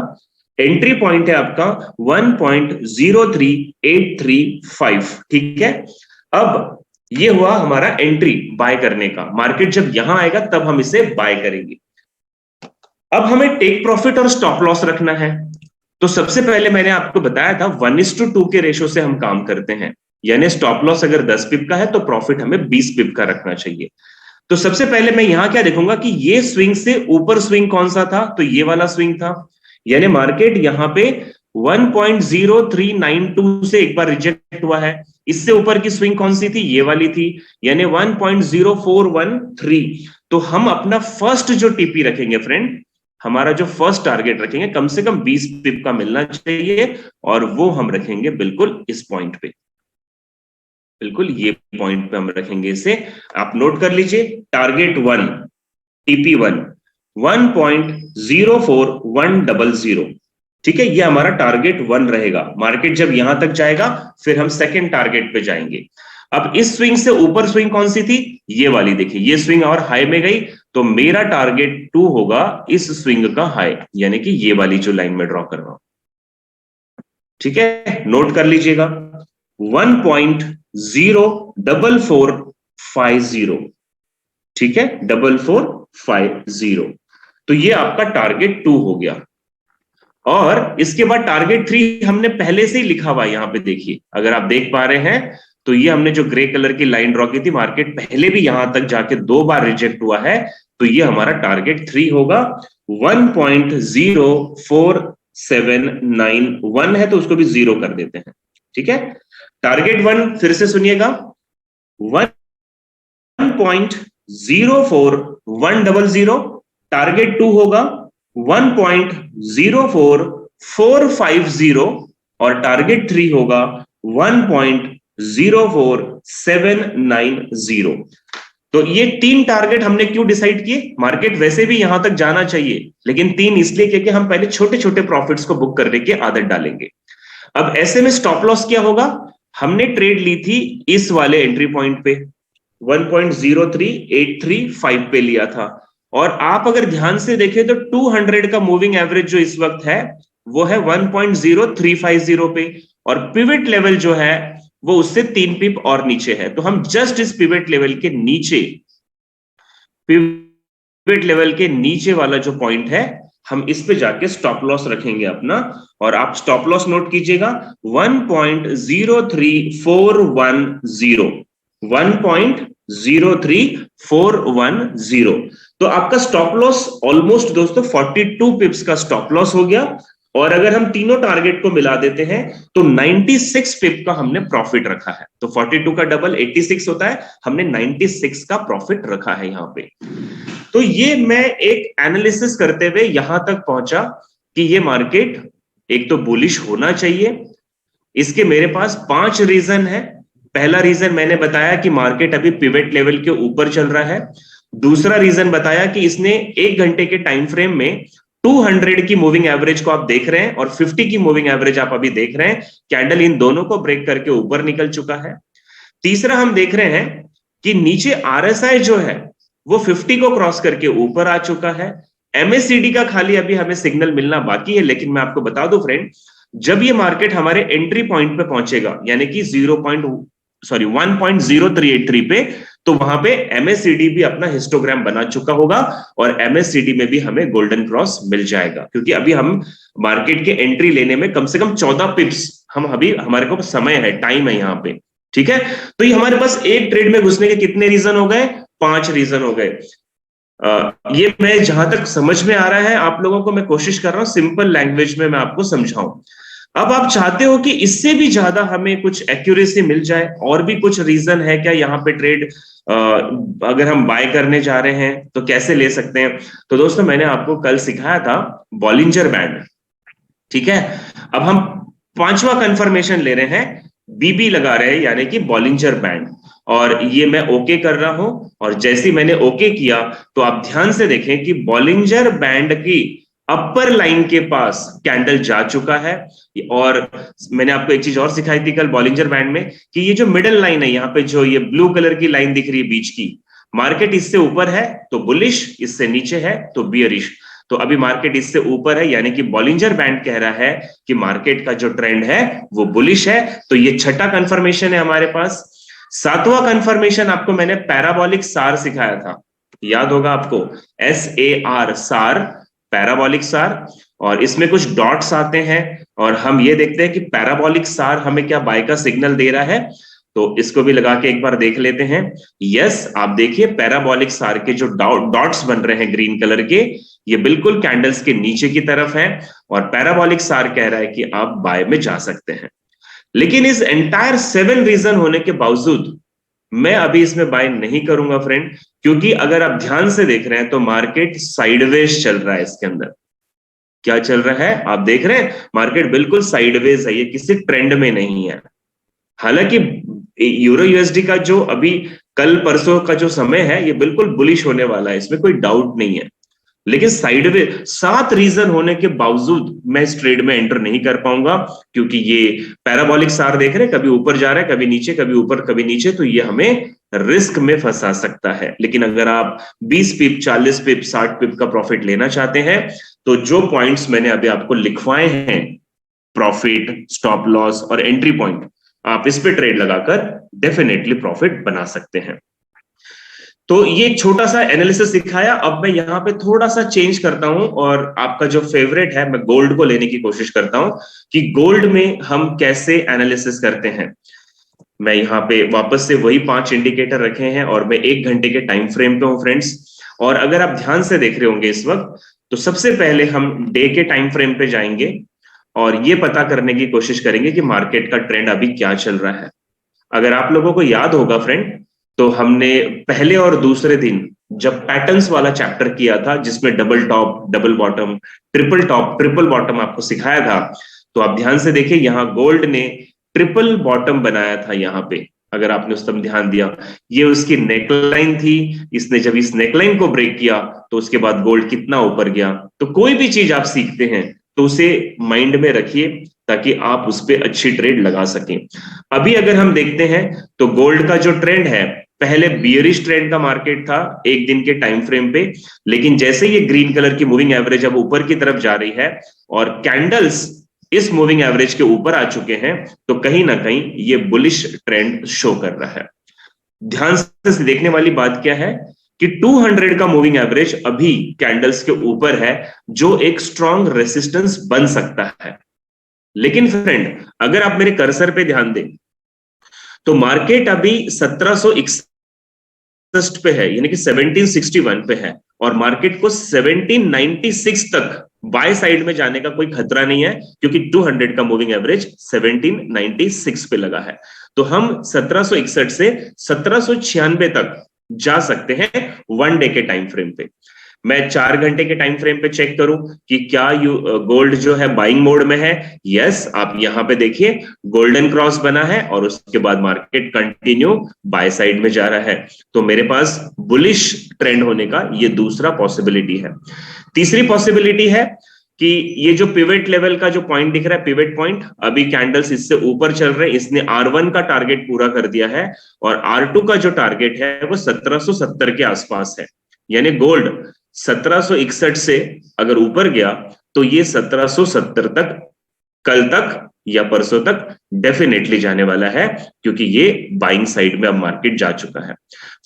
एंट्री पॉइंट है आपका 1.03835, ठीक है। अब ये हुआ हमारा एंट्री बाय करने का। मार्केट जब यहां आएगा तब हम इसे बाय करेंगे। अब हमें टेक प्रॉफिट और स्टॉप लॉस रखना है। तो सबसे पहले मैंने आपको बताया था 1:2 के रेशो से हम काम करते हैं, यानी स्टॉप लॉस अगर 10 पिप का है तो प्रॉफिट हमें 20 पिप का रखना चाहिए। तो सबसे पहले मैं यहां क्या देखूंगा कि ये स्विंग से ऊपर स्विंग कौन सा था, तो ये वाला स्विंग था। यानी मार्केट यहां पे 1.0392 से एक बार रिजेक्ट हुआ है। इससे ऊपर की स्विंग कौन सी थी, ये वाली थी, यानी 1.0413। तो हम अपना फर्स्ट जो टीपी रखेंगे फ्रेंड, हमारा जो फर्स्ट टारगेट रखेंगे, कम से कम 20 पिप का मिलना चाहिए, और वो हम रखेंगे बिल्कुल इस पॉइंट पे, बिल्कुल ये पॉइंट पे हम रखेंगे इसे। आप नोट कर लीजिए, टारगेट 1, टीपी 1, 1.04100, ठीक है। ये हमारा टारगेट 1 रहेगा। मार्केट जब यहां तक जाएगा फिर हम सेकंड टारगेट पे जाएंगे। अब इस स्विंग से ऊपर स्विंग कौन सी थी, ये वाली, देखिए ये स्विंग और हाई में गई, तो मेरा टारगेट 2 होगा इस स्विंग का हाई, यानी कि ये वाली जो लाइन में ड्रॉ कर रहा हूं, ठीक है। नोट कर लीजिएगा 1.04450, ठीक है, 4450। तो ये आपका टारगेट 2 हो गया। और इसके बाद टारगेट 3 हमने पहले से ही लिखा हुआ है, यहां पे देखिए, अगर आप देख पा रहे हैं तो ये हमने जो ग्रे कलर की लाइन ड्रॉ की थी, मार्केट पहले भी यहां तक जाके 2 बार रिजेक्ट हुआ है, तो ये हमारा टारगेट 3 होगा। 1.04791 है तो उसको भी 0 कर देते हैं, ठीक है। टारगेट 1 फिर से सुनिएगा, 1.04100। टारगेट 2 होगा 1.04450, और टारगेट 3 होगा 1.04790। तो ये 3 टारगेट हमने क्यों डिसाइड किए, मार्केट वैसे भी यहां तक जाना चाहिए, लेकिन 3 इसलिए क्योंकि हम पहले छोटे छोटे प्रॉफिट्स को बुक करने की आदत डालेंगे। अब ऐसे में स्टॉप लॉस क्या होगा, हमने ट्रेड ली थी इस वाले एंट्री पॉइंट पे, 1.03835 पे लिया था। और आप अगर ध्यान से देखें तो 200 का मूविंग एवरेज जो इस वक्त है वो है 1.0350 पे, और पिवट लेवल जो है वो उससे 3 पिप और नीचे है। तो हम जस्ट इस पिवट लेवल के नीचे, पिवट लेवल के नीचे वाला जो पॉइंट है, हम इस पे जाके स्टॉप लॉस रखेंगे अपना। और आप स्टॉप लॉस नोट कीजिएगा 1.03410, 1.03410। तो आपका स्टॉप लॉस ऑलमोस्ट दोस्तों 42 पिप्स का स्टॉप लॉस हो गया। और अगर हम तीनों टारगेट को मिला देते हैं तो 96 पिप का हमने प्रॉफिट रखा है। तो 42 का डबल 86 होता है, हमने 96 का प्रॉफिट रखा है यहां पे। तो ये मैं एक एनालिसिस करते हुए यहां तक पहुंचा कि ये मार्केट एक तो बुलिश होना चाहिए। इसके मेरे पास 5 रीजन है। पहला रीजन मैंने बताया कि मार्केट अभी पिवट लेवल के ऊपर चल रहा है। दूसरा रीजन बताया कि इसने 1 घंटे के टाइम फ्रेम में 200 की मूविंग एवरेज को आप देख रहे हैं और 50 की मूविंग एवरेज आप अभी देख रहे हैं, कैंडल इन दोनों को ब्रेक करके ऊपर निकल चुका है। तीसरा हम देख रहे हैं कि नीचे आरएसआई जो है वो 50 को क्रॉस करके ऊपर आ चुका है। एमएससीडी का खाली अभी हमें सिग्नल मिलना बाकी है, लेकिन मैं आपको बता दूं फ्रेंड, जब ये मार्केट हमारे एंट्री पॉइंट पे पहुंचेगा, यानी कि 1.0383 पे, तो वहां पे एमएससीडी भी अपना हिस्टोग्राम बना चुका होगा, और एमएससीडी में भी हमें गोल्डन क्रॉस मिल जाएगा। क्योंकि अभी हम मार्केट के एंट्री लेने में कम से कम 14 पिप्स हम अभी, हमारे को समय है, टाइम है यहां पे, ठीक है। तो ये हमारे पास एक ट्रेड में घुसने के कितने रीजन हो गए, 5 रीजन हो गए। ये मैं जहां तक समझ में आ रहा है आप लोगों को, मैं कोशिश कर रहा हूं सिंपल लैंग्वेज में मैं आपको समझाऊं। अब आप चाहते हो कि इससे भी ज्यादा हमें कुछ एक्यूरेसी मिल जाए, और भी कुछ रीजन है क्या यहाँ पे ट्रेड, अगर हम बाय करने जा रहे हैं तो कैसे ले सकते हैं। तो दोस्तों मैंने आपको कल सिखाया था बॉलिंजर बैंड, ठीक है। अब हम 5वां कंफर्मेशन ले रहे हैं, बीबी लगा रहे हैं, यानी कि बॉलिंजर बैंड। और ये मैं ओके कर रहा हूं, और जैसे ही मैंने ओके किया तो आप ध्यान से देखें कि बॉलिंजर बैंड की अपर लाइन के पास कैंडल जा चुका है। और मैंने आपको एक चीज और सिखाई थी कल बॉलिंजर बैंड में, कि ये जो मिडल लाइन है, यहाँ पे जो ये ब्लू कलर की लाइन दिख रही है बीच की, मार्केट इससे ऊपर है तो बुलिश, इससे नीचे है तो बियरिश। तो अभी मार्केट इससे ऊपर है, यानी कि बॉलिंजर बैंड कह रहा है कि मार्केट का जो ट्रेंड है वो बुलिश है। तो ये छठा कंफर्मेशन है हमारे पास। सातवां कंफर्मेशन आपको मैंने पैराबोलिक सार सिखाया था, याद होगा आपको, SAR, सार, पैराबोलिक सार। और इसमें कुछ डॉट्स आते हैं और हम ये देखते हैं कि पैराबोलिक सार हमें क्या बाय का सिग्नल दे रहा है। तो इसको भी लगा के एक बार देख लेते हैं। यस, आप देखिए पैराबोलिक सार के जो डॉट्स बन रहे हैं ग्रीन कलर के, ये बिल्कुल कैंडल्स के नीचे की तरफ है और पैराबोलिक सार कह रहा है कि आप बाय में जा सकते हैं। लेकिन इस एंटायर 7 रीजन होने के बावजूद मैं अभी इसमें बाय नहीं करूंगा फ्रेंड, क्योंकि अगर आप ध्यान से देख रहे हैं तो मार्केट साइडवेज चल रहा है। इसके अंदर क्या चल रहा है आप देख रहे हैं, मार्केट बिल्कुल साइडवेज है, ये किसी ट्रेंड में नहीं है। हालांकि यूरो यूएसडी का जो अभी कल परसों का जो समय है ये बिल्कुल बुलिश होने वाला है, इसमें कोई डाउट नहीं है। लेकिन साइडवे 7 रीजन होने के बावजूद मैं इस ट्रेड में एंटर नहीं कर पाऊंगा, क्योंकि ये पैराबोलिक सार देख रहे हैं, कभी ऊपर जा रहा है, कभी नीचे, कभी ऊपर, कभी नीचे, तो ये हमें रिस्क में फंसा सकता है। लेकिन अगर आप 20 पिप, 40 पिप, 60 पिप का प्रॉफिट लेना चाहते हैं तो जो पॉइंट्स मैंने अभी आपको लिखवाए हैं, प्रॉफिट, स्टॉप लॉस और एंट्री पॉइंट, आप इस पे ट्रेड लगाकर डेफिनेटली प्रॉफिट बना सकते हैं। तो ये छोटा सा एनालिसिस सिखाया। अब मैं यहाँ पे थोड़ा सा चेंज करता हूं और आपका जो फेवरेट है, मैं गोल्ड को लेने की कोशिश करता हूं कि गोल्ड में हम कैसे एनालिसिस करते हैं। मैं यहाँ पे वापस से वही 5 इंडिकेटर रखे हैं और मैं 1 घंटे के टाइम फ्रेम पे हूँ फ्रेंड्स। और अगर आप ध्यान से देख रहे होंगे इस वक्त, तो सबसे पहले हम डे के टाइम फ्रेम पे जाएंगे और ये पता करने की कोशिश करेंगे कि मार्केट का ट्रेंड अभी क्या चल रहा है। अगर आप लोगों को याद होगा फ्रेंड, तो हमने पहले और दूसरे दिन जब पैटर्न्स वाला चैप्टर किया था, जिसमें double top, double bottom, triple top, triple bottom आपको सिखाया था, तो आप ध्यान से देखिए यहां गोल्ड ने ट्रिपल बॉटम बनाया था। यहाँ पे अगर आपने उस पर ध्यान दिया, ये उसकी नेकलाइन थी। इसने जब इस नेकलाइन को ब्रेक किया तो उसके बाद गोल्ड कितना ऊपर गया। तो कोई भी चीज आप सीखते हैं तो उसे माइंड में रखिए ताकि आप उस पर अच्छी ट्रेड लगा सकें। अभी अगर हम देखते हैं तो गोल्ड का जो ट्रेंड है, पहले बियरिश ट्रेंड का मार्केट था 1 दिन के टाइम फ्रेम पे, लेकिन जैसे ये ग्रीन कलर की मूविंग एवरेज अब ऊपर की तरफ जा रही है और कैंडल्स इस मूविंग एवरेज के ऊपर आ चुके हैं, तो कहीं ना कहीं ये बुलिश ट्रेंड शो कर रहा है। ध्यान से देखने वाली बात क्या है कि 200 का मूविंग एवरेज अभी कैंडल्स के ऊपर है, जो एक स्ट्रॉन्ग रेसिस्टेंस बन सकता है। लेकिन फ्रेंड, अगर आप मेरे कर्सर पे ध्यान दें तो मार्केट अभी 1761 पे है, यानी कि 1761 पे है, और मार्केट को 1796 तक बाय साइड में जाने का कोई खतरा नहीं है, क्योंकि 200 का मूविंग एवरेज 1796 पे लगा है। तो हम 1761 से 1796 तक जा सकते हैं 1 डे के टाइम फ्रेम पे। मैं 4 घंटे के टाइम फ्रेम पे चेक करूं कि क्या गोल्ड जो है बाइंग मोड में है। यस, आप यहां पे देखिए गोल्डन क्रॉस बना है और उसके बाद मार्केट कंटिन्यू बाय साइड में जा रहा है। तो मेरे पास बुलिश ट्रेंड होने का ये दूसरा पॉसिबिलिटी है। तीसरी पॉसिबिलिटी है कि ये जो पिवट लेवल का जो पॉइंट दिख रहा है, पिवट पॉइंट, अभी कैंडल्स इससे ऊपर चल रहे हैं, इसने R1 का टारगेट पूरा कर दिया है और R2 का जो टारगेट है वो 1770 के आसपास है। यानी गोल्ड 1761 से अगर ऊपर गया तो ये 1770 तक, कल तक या परसों तक डेफिनेटली जाने वाला है, क्योंकि ये बाइंग साइड में अब मार्केट जा चुका है।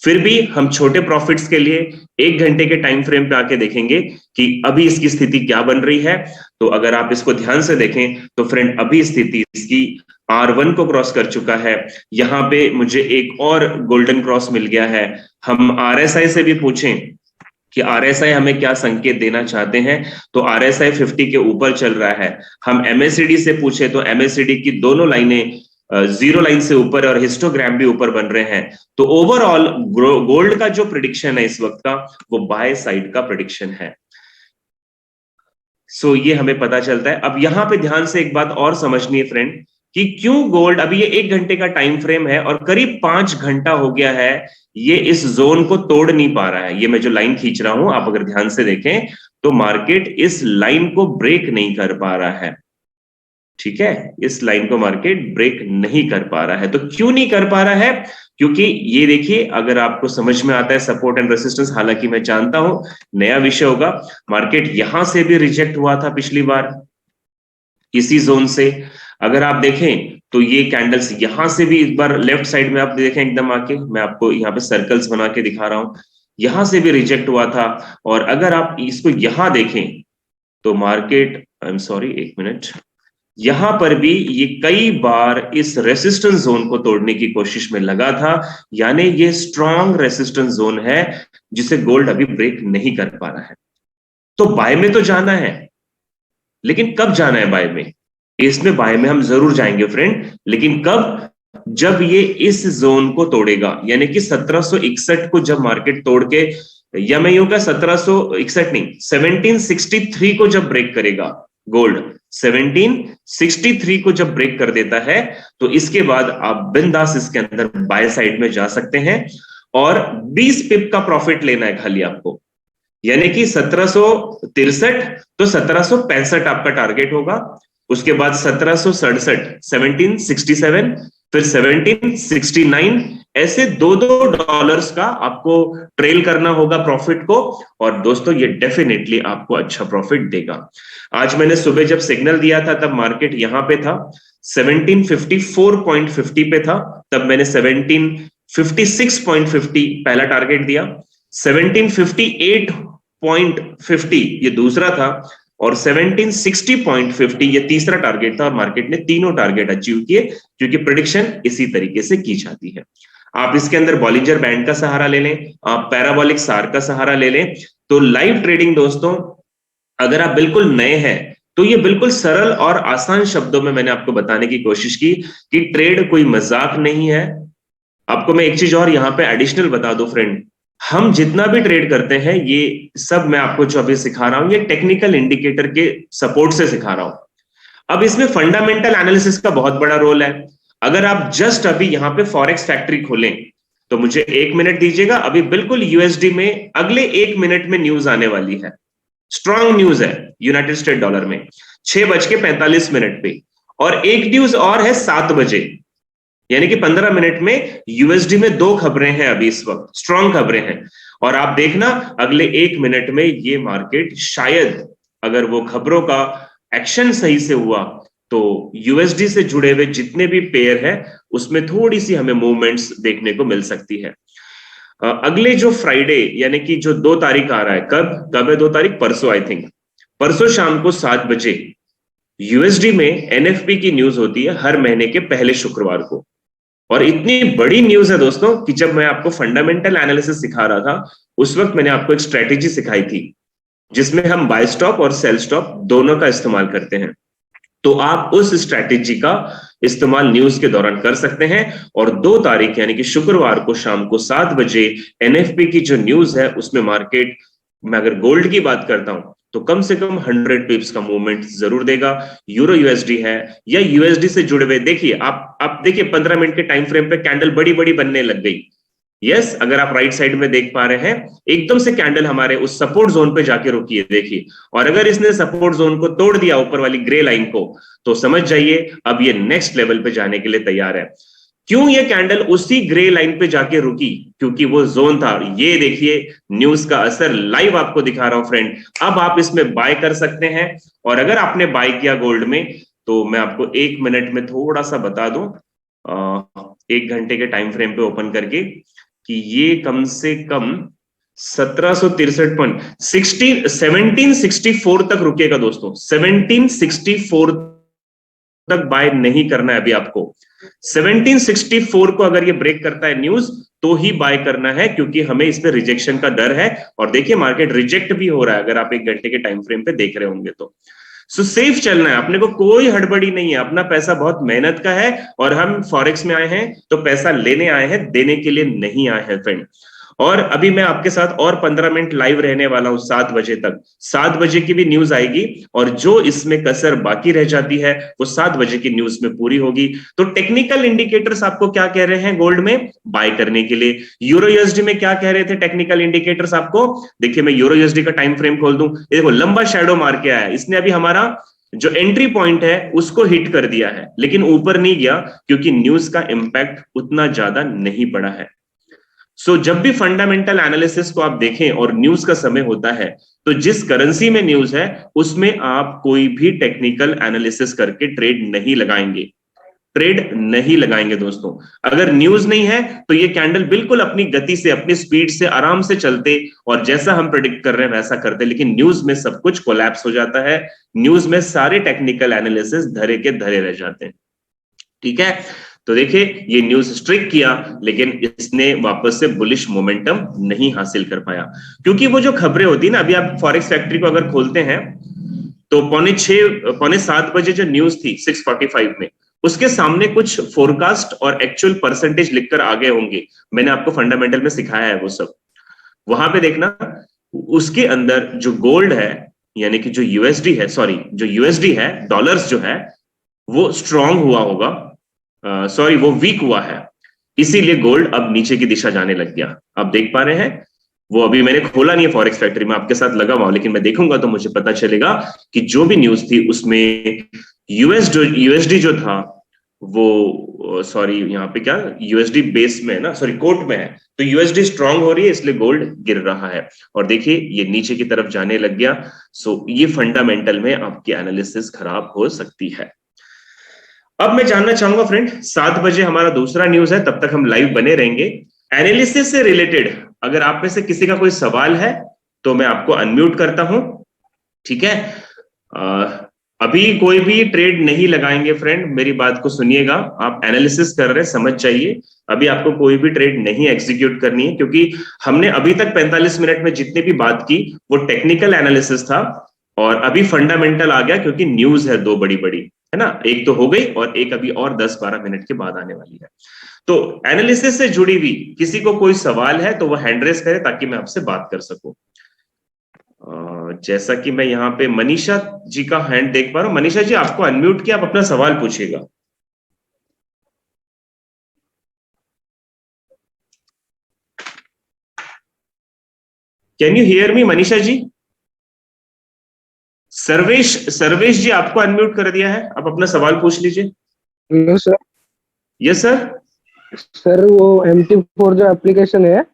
फिर भी हम छोटे प्रॉफिट्स के लिए 1 घंटे के टाइम फ्रेम पे आके देखेंगे कि अभी इसकी स्थिति क्या बन रही है। तो अगर आप इसको ध्यान से देखें तो फ्रेंड, अभी स्थिति इसकी R1 को क्रॉस कर चुका है। यहां पे मुझे एक और गोल्डन क्रॉस मिल गया है। हम RSI से भी पूछें कि RSI हमें क्या संकेत देना चाहते हैं, तो RSI 50 के ऊपर चल रहा है। हम MACD से पूछे तो MACD की दोनों लाइनें जीरो लाइन से ऊपर और हिस्टोग्राम भी ऊपर बन रहे हैं। तो ओवरऑल गोल्ड का जो प्रिडिक्शन है इस वक्त का, वो बाय साइड का प्रिडिक्शन है। सो ये हमें पता चलता है। अब यहां पे ध्यान से एक बात और समझनी है फ्रेंड, कि क्यों गोल्ड, अभी ये 1 घंटे का टाइम फ्रेम है और करीब 5 घंटा हो गया है ये इस जोन को तोड़ नहीं पा रहा है। ये मैं जो लाइन खींच रहा हूं, आप अगर ध्यान से देखें तो मार्केट इस लाइन को ब्रेक नहीं कर पा रहा है। ठीक है, इस लाइन को मार्केट ब्रेक नहीं कर पा रहा है। तो क्यों नहीं कर पा रहा है? क्योंकि ये देखिए, अगर आपको समझ में आता है सपोर्ट एंड रेसिस्टेंस, हालांकि मैं जानता हूं नया विषय होगा, मार्केट यहां से भी रिजेक्ट हुआ था पिछली बार इसी जोन से। अगर आप देखें तो ये कैंडल्स यहां से भी इस बार लेफ्ट साइड में आप देखें एकदम आके, मैं आपको यहाँ पे सर्कल्स बना के दिखा रहा हूं, यहां से भी रिजेक्ट हुआ था। और अगर आप इसको यहां देखें तो मार्केट, आई एम सॉरी, एक मिनट, यहां पर भी ये कई बार इस रेसिस्टेंस जोन को तोड़ने की कोशिश में लगा था, यानी ये स्ट्रॉन्ग रेसिस्टेंस जोन है जिसे गोल्ड अभी ब्रेक नहीं कर पा रहा है। तो बाय में तो जाना है, लेकिन कब जाना है बाय में? इसमें बाय में हम जरूर जाएंगे फ्रेंड, लेकिन कब? जब ये इस जोन को तोड़ेगा, यानी कि 1761 को जब मार्केट तोड़ के, या मैं यूं कहा 1761 नहीं, 1763 को जब ब्रेक करेगा गोल्ड, 1763 को जब ब्रेक कर देता है, तो इसके बाद आप बिंदास इसके अंदर बाय साइड में जा सकते हैं। और 20 पिप का प्रॉफिट लेना है खाली आपको, यानी कि 1763 तो 1765 आपका टारगेट होगा। उसके बाद 1767, 1767, फिर 1769, ऐसे $2 का आपको ट्रेल करना होगा प्रॉफिट को। और दोस्तों ये डेफिनेटली आपको अच्छा प्रॉफिट देगा। आज मैंने सुबह जब सिग्नल दिया था तब मार्केट यहां पे था, 1754.50 पे था, तब मैंने 1756.50 पहला टारगेट दिया, 1758.50 ये दूसरा था, और 1760.50 ये तीसरा टारगेट था। और मार्केट ने तीनों टारगेट अचीव किए, क्योंकि प्रेडिक्शन इसी तरीके से की जाती है। आप इसके अंदर बॉलिंजर बैंड का सहारा ले लें, आप पैराबोलिक सार का सहारा ले लें। तो लाइव ट्रेडिंग दोस्तों, अगर आप बिल्कुल नए हैं तो ये बिल्कुल सरल और आसान शब्दों में मैंने आपको बताने की कोशिश की कि ट्रेड कोई मजाक नहीं है। आपको मैं एक चीज और यहां पे एडिशनल बता दूं फ्रेंड, हम जितना भी ट्रेड करते हैं ये सब मैं आपको जो अभी सिखा रहा हूं ये टेक्निकल इंडिकेटर के सपोर्ट से सिखा रहा हूं। अब इसमें फंडामेंटल एनालिसिस का बहुत बड़ा रोल है। अगर आप जस्ट अभी यहां पे फॉरेक्स फैक्ट्री खोलें तो मुझे 1 मिनट दीजिएगा, अभी बिल्कुल यूएसडी में अगले 1 मिनट में न्यूज आने वाली है, स्ट्रांग न्यूज है यूनाइटेड स्टेट डॉलर में 6:45 पे, और एक न्यूज और है 7 बजे, यानी कि 15 मिनट में यूएसडी में 2 खबरें हैं अभी इस वक्त, स्ट्रांग खबरें हैं। और आप देखना अगले 1 मिनट में ये मार्केट शायद, अगर वो खबरों का एक्शन सही से हुआ, तो यूएसडी से जुड़े हुए जितने भी पेयर है उसमें थोड़ी सी हमें मूवमेंट्स देखने को मिल सकती है। अगले जो फ्राइडे, यानी कि जो 2 तारीख आ रहा है, कब है 2 तारीख? परसों, आई थिंक परसों शाम को 7 बजे यूएसडी में एनएफपी की न्यूज होती है हर महीने के पहले शुक्रवार को। और इतनी बड़ी न्यूज है दोस्तों कि जब मैं आपको फंडामेंटल एनालिसिस सिखा रहा था उस वक्त मैंने आपको एक स्ट्रेटेजी सिखाई थी जिसमें हम बाय स्टॉप और सेल स्टॉप दोनों का इस्तेमाल करते हैं। तो आप उस स्ट्रैटेजी का इस्तेमाल न्यूज के दौरान कर सकते हैं। और 2 तारीख यानी कि शुक्रवार को शाम को 7 बजे एनएफपी की जो न्यूज है उसमें मार्केट, मैं अगर गोल्ड की बात करता हूं तो कम से कम 100 पिप्स का मूवमेंट जरूर देगा। यूरो यूएसडी है या यूएसडी से जुड़े हुए, देखिए आप देखिए 15 मिनट के टाइम फ्रेम पे कैंडल बड़ी बड़ी बनने लग गई। यस, अगर आप राइट साइड में देख पा रहे हैं एकदम से कैंडल हमारे उस सपोर्ट जोन पे जाके रुकी है, देखिए। और अगर इसने सपोर्ट जोन को तोड़ दिया, ऊपर वाली ग्रे लाइन को, तो समझ जाइए अब ये नेक्स्ट लेवल पे जाने के लिए तैयार है। क्यों ये कैंडल उसी ग्रे लाइन पे जाके रुकी? क्योंकि वो जोन था। ये देखिए न्यूज का असर लाइव आपको दिखा रहा हूं फ्रेंड। अब आप इसमें बाय कर सकते हैं। और अगर आपने बाय किया गोल्ड में तो मैं आपको 1 मिनट में थोड़ा सा बता दूं, 1 घंटे के टाइम फ्रेम पे ओपन करके, कि ये कम से कम 1764 तक रुकेगा दोस्तों। 1764 तक बाय नहीं करना है अभी आपको। 1764 को अगर ये ब्रेक करता है न्यूज तो ही बाय करना है, क्योंकि हमें इसमें रिजेक्शन का डर है। और देखिए मार्केट रिजेक्ट भी हो रहा है, अगर आप 1 घंटे के टाइम फ्रेम पे देख रहे होंगे तो। सो सेफ चलना है, अपने को कोई हड़बड़ी नहीं है, अपना पैसा बहुत मेहनत का है। और हम फॉरेक्स में आए हैं तो पैसा लेने आए हैं, देने के लिए नहीं आए हैं फ्रेंड। और अभी मैं आपके साथ और 15 मिनट लाइव रहने वाला हूं 7 बजे तक। 7 बजे की भी न्यूज आएगी, और जो इसमें कसर बाकी रह जाती है वो 7 बजे की न्यूज में पूरी होगी। तो टेक्निकल इंडिकेटर्स आपको क्या कह रहे हैं गोल्ड में बाय करने के लिए? यूरो यूएसडी में क्या कह रहे थे टेक्निकल इंडिकेटर्स आपको? देखिए मैं यूरो यूएसडी का टाइम फ्रेम खोल दूं, ये देखो लंबा शैडो मार के आया, इसने अभी हमारा जो एंट्री पॉइंट है उसको हिट कर दिया है, लेकिन ऊपर नहीं गया क्योंकि न्यूज का इंपैक्ट उतना ज्यादा नहीं पड़ा है। जब भी फंडामेंटल एनालिसिस को आप देखें और न्यूज का समय होता है, तो जिस करेंसी में न्यूज है उसमें आप कोई भी टेक्निकल एनालिसिस करके ट्रेड नहीं लगाएंगे, दोस्तों। अगर न्यूज नहीं है तो ये कैंडल बिल्कुल अपनी गति से, अपनी स्पीड से आराम से चलते और जैसा हम प्रेडिक्ट कर रहे हैं वैसा करते, लेकिन न्यूज में सब कुछ कोलैप्स हो जाता है। न्यूज में सारे टेक्निकल एनालिसिस धरे के धरे रह जाते हैं। ठीक है, तो देखिए ये न्यूज स्ट्रिक किया, लेकिन इसने वापस से बुलिश मोमेंटम नहीं हासिल कर पाया, क्योंकि वो जो खबरें होती है ना, अभी आप फॉरेक्स फैक्ट्री को अगर खोलते हैं तो 6:45 बजे जो न्यूज थी 6:45 में, उसके सामने कुछ फोरकास्ट और एक्चुअल परसेंटेज लिखकर आगे होंगे। मैंने आपको फंडामेंटल में सिखाया है वो सब, वहां पे देखना। उसके अंदर जो गोल्ड है, यानी कि जो यूएसडी है, सॉरी जो यूएसडी है, डॉलर्स जो है वो स्ट्रांग हुआ होगा, सॉरी वो वीक हुआ है, इसीलिए गोल्ड अब नीचे की दिशा जाने लग गया। आप देख पा रहे हैं, वो अभी मैंने खोला नहीं है फॉरेक्स फैक्ट्री में, आपके साथ लगा हुआ, लेकिन मैं देखूंगा तो मुझे पता चलेगा कि जो भी न्यूज थी उसमें यूएसडी जो था वो, सॉरी यहाँ पे क्या यूएसडी बेस में है ना, सॉरी कोट में है, तो यूएसडी स्ट्रांग हो रही है इसलिए गोल्ड गिर रहा है। और देखिए ये नीचे की तरफ जाने लग गया। ये फंडामेंटल में आपकी एनालिसिस खराब हो सकती है। अब मैं जानना चाहूंगा फ्रेंड, 7 बजे हमारा दूसरा न्यूज है, तब तक हम लाइव बने रहेंगे। एनालिसिस से रिलेटेड अगर आप में से किसी का कोई सवाल है तो मैं आपको अनम्यूट करता हूं। ठीक है, अभी कोई भी ट्रेड नहीं लगाएंगे फ्रेंड, मेरी बात को सुनिएगा। आप एनालिसिस कर रहे हैं, समझ चाहिए, अभी आपको कोई भी ट्रेड नहीं एग्जीक्यूट करनी है, क्योंकि हमने अभी तक 45 मिनट में जितनी भी बात की वो टेक्निकल एनालिसिस था, और अभी फंडामेंटल आ गया क्योंकि न्यूज है दो बड़ी बड़ी, है ना, एक तो हो गई और एक अभी और 10-12 मिनट के बाद आने वाली है। तो एनालिसिस से जुड़ी हुई किसी को कोई सवाल है तो वो हैंड रेस करे ताकि मैं आपसे बात कर सकूं। जैसा कि मैं यहाँ पे मनीषा जी का हैंड देख पा रहा हूं। मनीषा जी, आपको अनम्यूट किया, आप अपना सवाल पूछिएगा। Can you hear me Manisha ji? Sarvesh ji, आपको अनम्यूट कर दिया है, आप अपना सवाल पूछ लीजिए। Yes sir. Yes sir. Sir वो MT4 जो एप्लीकेशन है,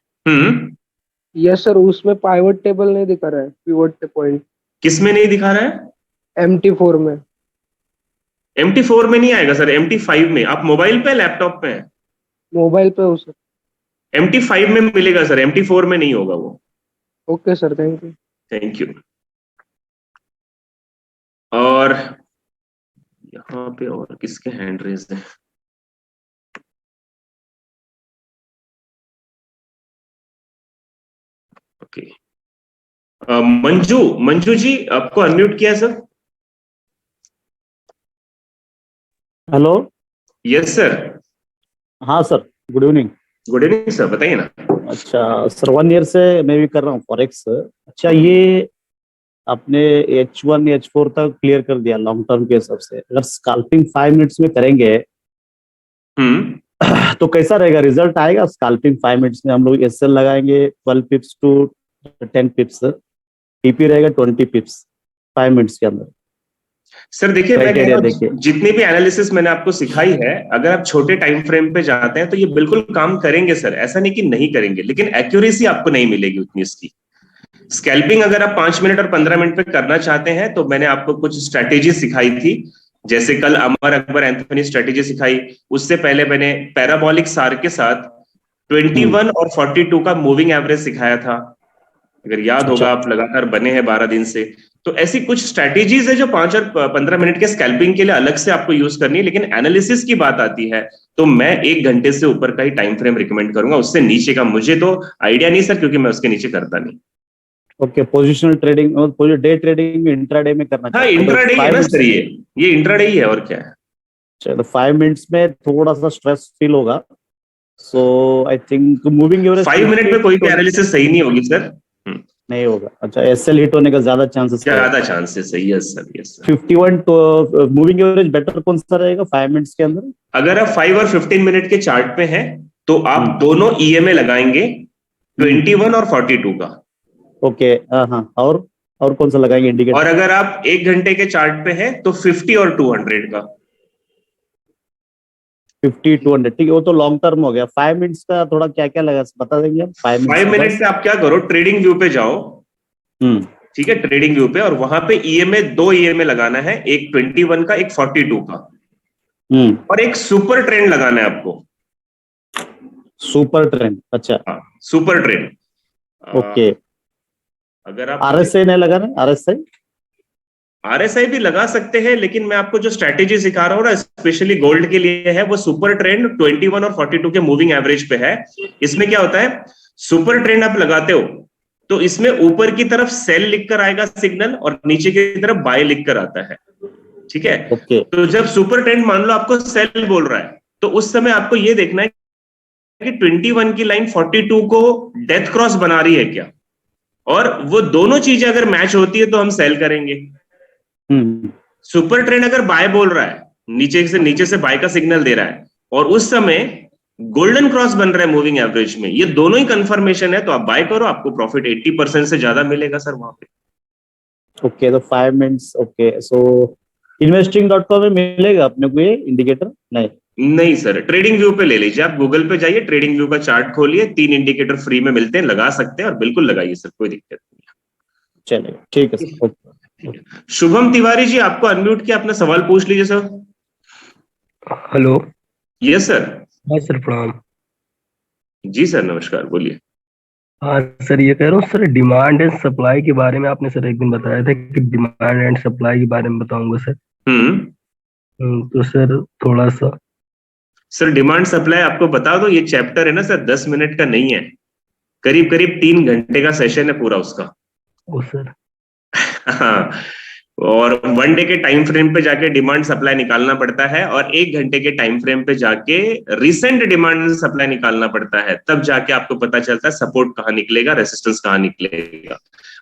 यस सर, उसमें पाइवट टेबल नहीं दिखा रहा है, पिवट पॉइंट। किस में नहीं दिखा रहा है? MT4 में। MT4 में नहीं आएगा सर, MT5 में। आप मोबाइल पे लैपटॉप पे हैं? मोबाइल पे हो सर। MT5 में मिलेगा सर, MT4 में नहीं होगा वो। Okay sir, thank you. Thank you. और यहाँ पे और किसके हैंड रेज है? ओके, मंजू जी, आपको अनम्यूट किया है सर। हेलो। Yes sir. हाँ sir, good evening. Good evening sir, बताइए ना। अच्छा सर, 1 ईयर से मैं भी कर रहा हूँ फॉरेक्स। अच्छा, ये आपने H1 H4 तक क्लियर कर दिया लॉन्ग टर्म के हिसाब से। अगर स्काल्पिंग 5 मिनट्स में करेंगे तो कैसा रहेगा, रिजल्ट आएगा? स्काल्पिंग 5 मिनट्स में हम लोग SL लगाएंगे 12 पिप्स टू 10 पिप्स, TP रहेगा 20 पिप्स 5 मिनट्स के अंदर। सर देखिए, मैं कह रहा हूं जितनी भी एनालिसिस मैंने आपको सिखाई है, अगर आप छोटे टाइम फ्रेम पे जाते हैं तो ये बिल्कुल काम करेंगे सर, ऐसा नहीं कि नहीं करेंगे, लेकिन एक्यूरेसी आपको नहीं मिलेगी उतनी इसकी। स्कैल्पिंग अगर आप 5 मिनट और 15 मिनट पे करना चाहते हैं तो मैंने आपको कुछ स्ट्रेटेजी सिखाई थी, जैसे कल अमर अकबर एंथोनी स्ट्रेटेजी सिखाई। उससे पहले मैंने पैराबोलिक सार के साथ 21 और 42 का मूविंग एवरेज सिखाया था, अगर याद होगा, आप लगातार बने हैं 12 दिन से। तो ऐसी कुछ स्ट्रेटेजीज है जो 5 और 15 मिनट के स्कैल्पिंग के लिए अलग से आपको यूज करनी है, लेकिन एनालिसिस की बात आती है तो मैं 1 घंटे से ऊपर का ही टाइम फ्रेम रिकमेंड करूंगा, उससे नीचे का मुझे तो आइडिया नहीं सर, क्योंकि मैं उसके नीचे करता नहीं। ओके, पोजिशनल ट्रेडिंग और डे ट्रेडिंग इंट्राडे में करना हाँ, इंट्राडे है ना सर, ये इंट्राडे ही है, और क्या है। चलो 5 मिनट्स में थोड़ा सा स्ट्रेस फील होगा, so I think moving average 5 minute में कोई भी एनालिसिस सही नहीं होगी सर। नहीं होगा। अच्छा, SL हिट होने का ज्यादा चांसेस है? ज्यादा चांसेस है, यस सर, यस सर। 51 तो मूविंग एवरेज बेटर कौन सा रहेगा 5 मिनट्स के अंदर? अगर आप 5 और 15 मिनट के चार्ट पे हैं तो आप दोनों EMA लगाएंगे, 21 और 42 का। ओके, हाँ, और और कौन सा लगाएंगे इंडिकेटर? और अगर आप 1 घंटे के चार्ट पे हैं तो 50 और 200 का। 50-200, ठीक है, वो तो लॉन्ग टर्म हो गया। 5 मिनट्स का थोड़ा क्या क्या लगा बता देंगे आप? 5 मिनट्स 5 मिनट बस। पे आप क्या करो, ट्रेडिंग व्यू पे जाओ। हम्म। ठीक है, ट्रेडिंग व्यू पे, और वहां पे ईएमए, 2 ईएमए लगाना है, एक 21 का, एक 42 का, हम्म। और एक सुपर ट्रेंड लगाना है आपको। सुपर ट्रेंड, अच्छा। हाँ, सुपर ट्रेंड। ओके। अगर आप मुझे आरएसआई नहीं लगाना? आरएसआई? आरएसआई भी लगा सकते हैं, लेकिन मैं आपको जो स्ट्रैटेजी सिखा रहा हूँ ना, स्पेशली गोल्ड के लिए है, वो सुपर ट्रेंड 21 और 42 के मूविंग एवरेज पे है। इसमें क्या होता है, सुपर ट्रेंड आप लगाते हो तो इसमें ऊपर की तरफ सेल लिखकर आएगा सिग्नल, और नीचे की तरफ बाय लिखकर आता है। ठीक है, ओके। तो जब सुपर ट्रेंड मान लो आपको सेल बोल रहा है, तो उस समय आपको ये देखना है कि 21 की लाइन 42 को डेथ क्रॉस बना रही है क्या, और वो दोनों चीजें अगर मैच होती है तो हम सेल करेंगे। हम्म। सुपर ट्रेंड अगर बाय बोल रहा है, नीचे से बाय का सिग्नल दे रहा है, और उस समय गोल्डन क्रॉस बन रहा है मूविंग एवरेज में, ये दोनों ही कंफर्मेशन है, तो आप बाय करो, आपको प्रॉफिट 80% से ज्यादा मिलेगा सर वहां पे। ओके, तो 5 मिनट्स, ओके। सो investing.com में मिलेगा अपने को ये इंडिकेटर? नहीं? नहीं सर, ट्रेडिंग व्यू पे ले लीजिए, आप गूगल पे जाइए, ट्रेडिंग व्यू का चार्ट खोलिए, 3 इंडिकेटर फ्री में मिलते हैं, लगा सकते हैं, और बिल्कुल लगाइए सर, कोई दिक्कत चलेगा, ठीक है नहीं। सर, ठीक ओके। है, शुभम तिवारी जी, आपको अनम्यूट किया, अपना सवाल पूछ लीजिए सर। हेलो। Yes sir. हाँ सर, प्रणाम। जी सर, नमस्कार, बोलिए। हाँ सर, ये कह रहा हूँ सर, डिमांड एंड सप्लाई के बारे में आपने सर एक दिन बताया था कि डिमांड एंड सप्लाई के बारे में बताऊंगा सर। हम्म। तो सर थोड़ा सा। सर डिमांड सप्लाई आपको बता दो, ये चैप्टर है ना सर, 10 मिनट का नहीं है, करीब करीब 3 घंटे का सेशन है पूरा उसका। ओ सर। हाँ, और 1 डे के टाइम फ्रेम पे जाके डिमांड सप्लाई निकालना पड़ता है, और 1 घंटे के टाइम फ्रेम पे जाके रिसेंट डिमांड सप्लाई निकालना पड़ता है, तब जाके आपको पता चलता है सपोर्ट कहाँ निकलेगा, रेसिस्टेंस कहाँ निकलेगा।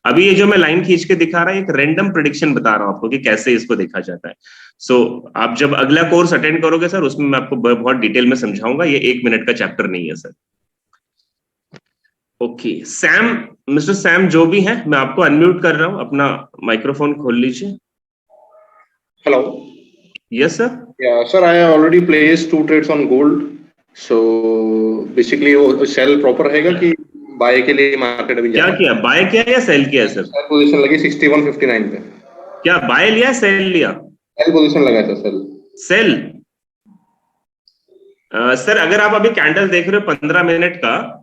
अभी ये जो मैं लाइन खींच के दिखा रहा है, एक रैंडम प्रिडिक्शन बता रहा हूं आपको कि कैसे इसको देखा जाता है। सो आप जब अगला कोर्स अटेंड करोगे सर, उसमें मैं आपको बहुत डिटेल में समझाऊंगा, ये 1 मिनट का चैप्टर नहीं है sir. Okay Sam, mister Sam जो भी है, मैं आपको अनम्यूट कर रहा हूं, अपना माइक्रोफोन खोल लीजिए। Hello. Yes sir. Yeah, sir, I have already placed 2 trades on gold. So basically वो sell proper रहेगा कि buy के लिए market अभी क्या जाएगा? किया, बाय किया या सेल किया सर? Sell position लगी 61.59 पे। क्या बाय लिया, सेल लिया? Sell position लगा था sell। सेल। सर अगर आप अभी कैंडल देख रहे हो 15 मिनट का,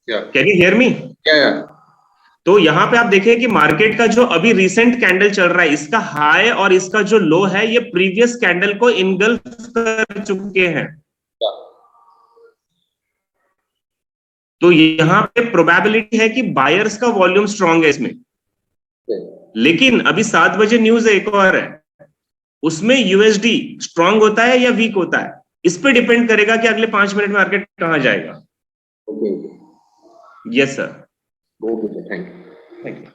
Yeah. Can you hear me? Yeah, yeah. तो यहाँ पे आप देखें कि मार्केट का जो अभी रिसेंट कैंडल चल रहा है, इसका हाई और इसका जो लो है, ये प्रीवियस कैंडल को इनगल्फ कर चुके हैं। Yeah. तो यहाँ पे प्रोबेबिलिटी है कि बायर्स का वॉल्यूम स्ट्रांग है इसमें। Okay. लेकिन अभी 7 बजे न्यूज एक और है, उसमें यूएसडी स्ट्रांग होता है या वीक होता है, इस पे डिपेंड करेगा कि अगले 5 मिनट में मार्केट कहां जाएगा। Okay. Yes sir. Okay, sir. Thank you.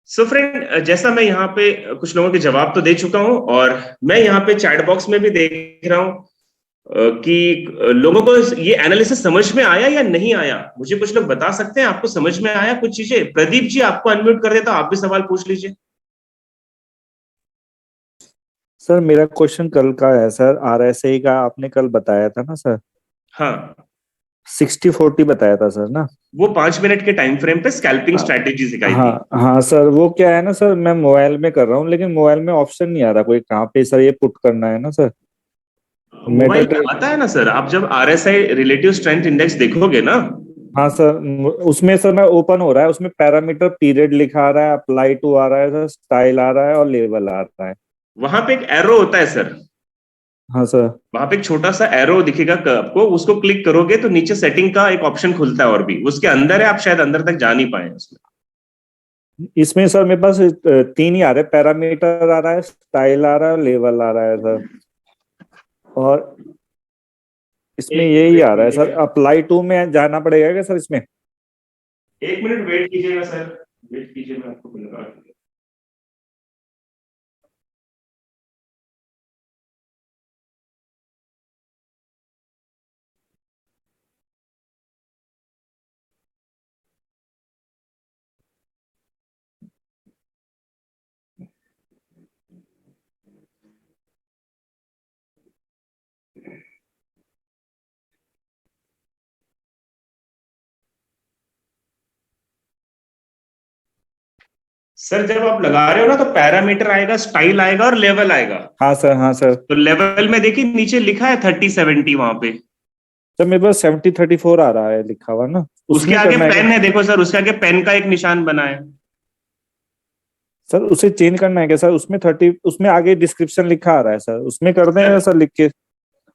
So friend, जैसा मैं यहाँ पे कुछ लोगों के जवाब तो दे चुका हूं, और मैं यहाँ पे चैट बॉक्स में भी देख रहा हूं कि लोगों को ये एनालिसिस समझ में आया या नहीं आया। मुझे कुछ लोग बता सकते हैं, आपको समझ में आया कुछ चीजें? प्रदीप जी, आपको अनम्यूट कर देता हूं, आप भी सवाल पूछ लीजिए। सर मेरा क्वेश्चन कल का है सर, आरएसआई का आपने कल बताया था ना सर, हाँ, 60-40 बताया था सर ना? वो 5 मिनट के टाइम फ्रेम पे स्कैल्पिंग स्ट्रैटेजी सिखाई थी। हाँ हाँ सर, वो क्या है ना सर, मैं मोबाइल में कर रहा हूँ, लेकिन मोबाइल में ऑप्शन नहीं आ रहा कोई, कहाँ पे सर ये पुट करना है ना सर? मेटा मोबाइल में आता है ना सर, आप जब आरएसआई रिलेटिव स्ट्रेंथ इंडेक्स देखोगे ना। हाँ सर, उसमें सर मैं ओपन हो रहा है, उसमें पैरामीटर पीरियड लिखा आ रहा है, अप्लाई टू आ रहा है सर, स्टाइल आ रहा है और लेवल आ रहा है। वहां पे एक एरो होता है सर, हाँ सर। वहां पे एक छोटा सा एरो दिखेगा आपको, उसको क्लिक करोगे तो नीचे सेटिंग का एक ऑप्शन खुलता है, और भी उसके अंदर है, आप शायद अंदर तक जा नहीं पाए उसमें। इसमें सर मेरे पास 3 ही आ रहे हैं, पैरामीटर आ रहा है, स्टाइल आ रहा है और लेवल आ रहा है सर, और इसमें एक यही मिनट आ रहा है सर, कीजिएगा, अप्लाई टू में जाना पड़ेगा क्या सर इसमें? 1 मिनट वेट कीजिएगा सर, वेट कीजिए, मैं आपको लगा दूंगा। सर जब आप लगा रहे हो ना तो पैरामीटर आएगा, स्टाइल आएगा और लेवल आएगा। हाँ सर, हाँ सर। तो लेवल में देखिए नीचे लिखा है 3070 वहां पे। सर मेरे पास 7034 आ रहा है लिखा हुआ ना, उसके आगे पेन है, देखो सर उसके आगे पेन का एक निशान बना है। सर उसे चेंज करना है क्या सर? उसमें 30, उसमें आगे डिस्क्रिप्शन लिखा आ रहा है सर, उसमें कर दें सर लिख के?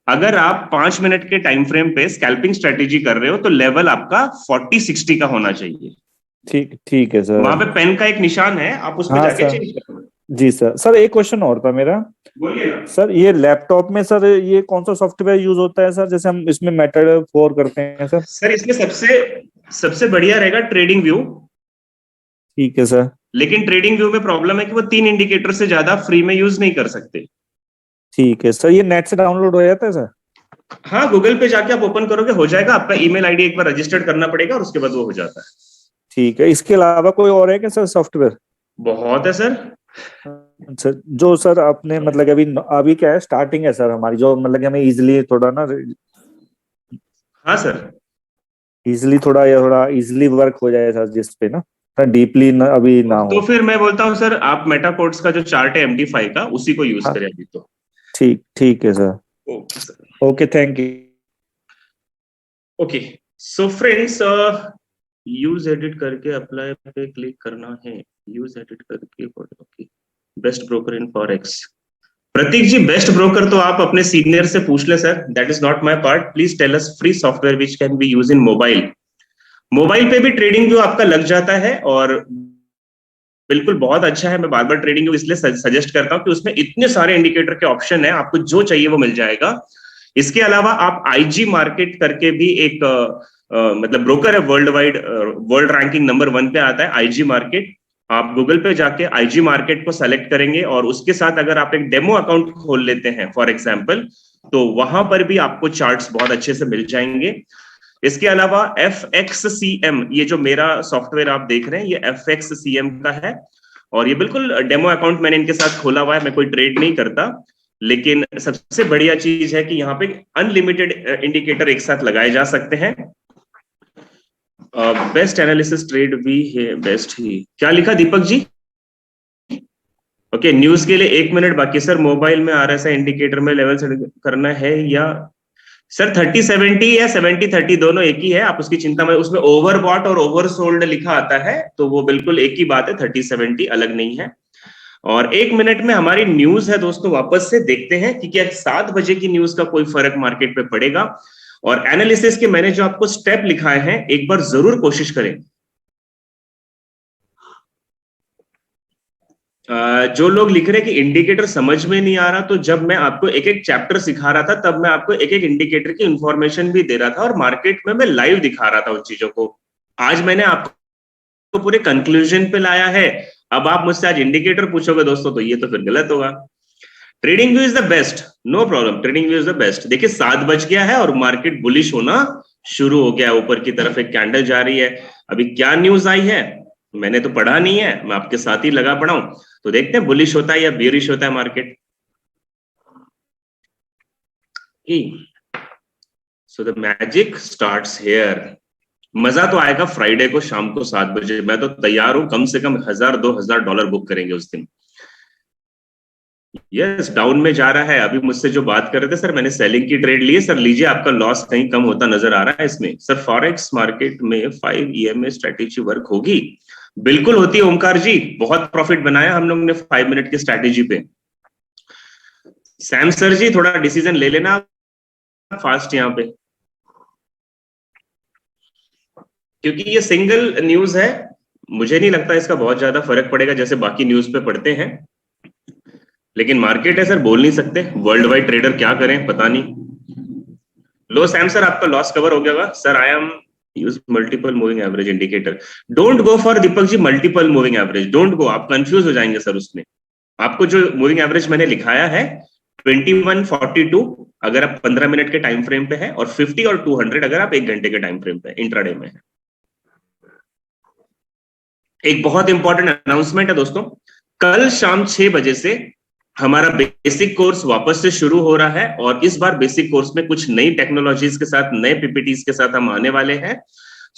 अगर आप 5 मिनट के टाइम फ्रेम पे स्कैल्पिंग स्ट्रेटेजी कर रहे हो तो लेवल आपका 4060 का होना चाहिए। ठीक है सर। वहां पे पेन का एक निशान है, आप उसमें हाँ जाके सर। चेंज कर लो। जी सर। सर एक क्वेश्चन और था मेरा। बोलिए सर ये लैपटॉप में सर ये कौन सा सॉफ्टवेयर यूज होता है सर, जैसे हम इसमें मेटल 4 करते हैं सर? सर इसमें सबसे बढ़िया रहेगा ट्रेडिंग व्यू। ठीक है सर। लेकिन ट्रेडिंग व्यू में प्रॉब्लम है कि वो 3 इंडिकेटर से ज्यादा फ्री में यूज नहीं कर सकते। ठीक है सर। ये नेट से डाउनलोड हो जाता है सर? हाँ, गूगल पे जाके आप ओपन करोगे हो जाएगा। आपका ईमेल आईडी एक बार रजिस्टर्ड करना पड़ेगा और उसके बाद वो हो जाता है। ठीक है। इसके अलावा कोई और है क्या सर सॉफ्टवेयर? बहुत है सर। सर जो सर आपने मतलब अभी क्या है, स्टार्टिंग है सर हमारी, जो मतलब कि हमें इजिली थोड़ा ना, हाँ सर, थोड़ा इजिली वर्क हो जाए सर जिस पे ना डीपली ना अभी ना तो हो। फिर मैं बोलता हूँ सर आप मेटाकोड्स का जो चार्ट है MD5 का उसी को यूज हाँ, करें अभी तो। ठीक है sir. Okay sir. Okay, thank you. Okay so friends, use edit करके अप्लाई पे क्लिक करना है। यूज एडिट करके okay, best broker in forex. Pratik ji, best broker तो आप अपने सीनियर से पूछ ले sir, that is not my part. Please tell us free software which can be use in mobile. Mobile पे भी ट्रेडिंग व्यू आपका लग जाता है और बिल्कुल बहुत अच्छा है। मैं बार बार ट्रेडिंग व्यू इसलिए सजेस्ट करता हूं कि उसमें इतने सारे इंडिकेटर के ऑप्शन है, आपको जो चाहिए वो मिल जाएगा। इसके अलावा आप IG मार्केट करके भी एक मतलब ब्रोकर है world wide, world ranking number 1 पे आता है IG मार्केट। आप गूगल पे जाके IG मार्केट को सेलेक्ट करेंगे और उसके साथ अगर आप एक डेमो अकाउंट खोल लेते हैं फॉर एग्जाम्पल, तो वहां पर भी आपको चार्ट्स बहुत अच्छे से मिल जाएंगे। इसके अलावा FXCM, ये जो मेरा सॉफ्टवेयर आप देख रहे हैं ये FXCM का है और ये बिल्कुल डेमो अकाउंट मैंने इनके साथ खोला हुआ है। मैं कोई ट्रेड नहीं करता, लेकिन सबसे बढ़िया चीज है कि यहाँ पे अनलिमिटेड इंडिकेटर एक साथ लगाए जा सकते हैं। बेस्ट एनालिसिस ट्रेड भी है, बेस्ट ही क्या लिखा दीपक जी? ओके, न्यूज के लिए 1 मिनट बाकी। सर मोबाइल में RSI इंडिकेटर में लेवल सेट करना है या सर 3070 या 7030 दोनों एक ही है, आप उसकी चिंता में, उसमें ओवरबॉट और ओवरसोल्ड लिखा आता है तो वो बिल्कुल एक ही बात है, 3070 अलग नहीं है। और 1 मिनट में हमारी न्यूज है दोस्तों, वापस से देखते हैं कि क्या 7 बजे की न्यूज का कोई फर्क मार्केट पे पड़ेगा। और एनालिसिस के मैंने जो आपको स्टेप लिखाए हैं एक बार जरूर कोशिश करें। जो लोग लिख रहे हैं कि इंडिकेटर समझ में नहीं आ रहा, तो जब मैं आपको एक एक चैप्टर सिखा रहा था तब मैं आपको एक एक इंडिकेटर की इंफॉर्मेशन भी दे रहा था और मार्केट में मैं लाइव दिखा रहा था उन चीजों को। आज मैंने आपको पूरे कंक्लूजन पे लाया है। अब आप मुझसे आज इंडिकेटर पूछोगे दोस्तों तो ये तो फिर गलत होगा। Trading view is the best, no problem, trading view is the best. देखिए 7 बज गया है और मार्केट बुलिश होना शुरू हो गया, ऊपर की तरफ एक कैंडल जा रही है। अभी क्या न्यूज आई है मैंने तो पढ़ा नहीं है, मैं आपके साथ ही लगा पड़ा हूं, तो देखते हैं बुलिश होता है या बेरिश होता है market. So the magic starts here. मजा तो आएगा फ्राइडे को शाम को 7 बजे, मैं तो तैयार हूं, कम से कम $1000-2000 बुक करेंगे उस दिन। यस, डाउन में जा रहा है। अभी मुझसे जो बात कर रहे थे सर मैंने सेलिंग की ट्रेड ली है, सर लीजिए आपका लॉस कहीं कम होता नजर आ रहा है इसमें। सर फॉरेक्स मार्केट में 5 EMA स्ट्रेटेजी वर्क होगी? बिल्कुल होती है ओमकार जी, बहुत प्रॉफिट बनाया हम लोग ने 5 मिनट की स्ट्रैटेजी पे। सैम सर जी थोड़ा डिसीजन ले लेना फास्ट यहाँ पे, क्योंकि ये सिंगल न्यूज है, मुझे नहीं लगता इसका बहुत ज्यादा फर्क पड़ेगा जैसे बाकी न्यूज पे पड़ते हैं। लेकिन मार्केट है सर, बोल नहीं सकते, वर्ल्ड वाइड ट्रेडर क्या करें पता नहीं। लो सैम सर आपका लॉस कवर हो गया होगा। Sir I am use multiple moving average indicator. Don't go for Deepak ji multiple moving average, don't go, आप कंफ्यूज हो जाएंगे सर उसमें। आपको जो मूविंग एवरेज मैंने लिखाया है 2142 अगर आप 15 मिनट के टाइम फ्रेम पे है, और 50 और 200 अगर आप 1 घंटे के टाइम फ्रेम पे इंट्राडे में है। एक बहुत इंपॉर्टेंट अनाउंसमेंट है दोस्तों, कल शाम 6 बजे से हमारा बेसिक कोर्स वापस से शुरू हो रहा है और इस बार बेसिक कोर्स में कुछ नई टेक्नोलॉजीज के साथ, नए PPTs के साथ हम आने वाले हैं।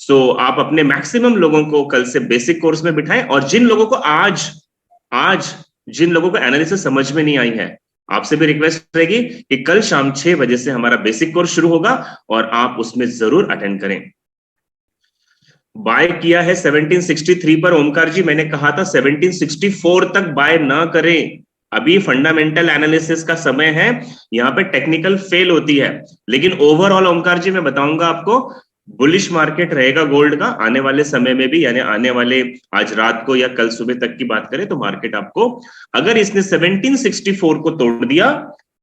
सो आप अपने मैक्सिमम लोगों को कल से बेसिक कोर्स में बिठाएं, और जिन लोगों को आज जिन लोगों को एनालिसिस समझ में नहीं आई है, आपसे भी रिक्वेस्ट रहेगी कि कल शाम 6 बजे से हमारा बेसिक कोर्स शुरू होगा और आप उसमें जरूर अटेंड करें। बाय किया है 1763 पर ओमकार जी, मैंने कहा था 1764 तक बाय ना करें, अभी फंडामेंटल एनालिसिस का समय है, यहां पे टेक्निकल फेल होती है। लेकिन ओवरऑल ओमकार जी मैं बताऊंगा आपको, बुलिश मार्केट रहेगा गोल्ड का आने वाले समय में भी, यानी आने वाले आज रात को या कल सुबह तक की बात करें तो मार्केट आपको, अगर इसने 1764 को तोड़ दिया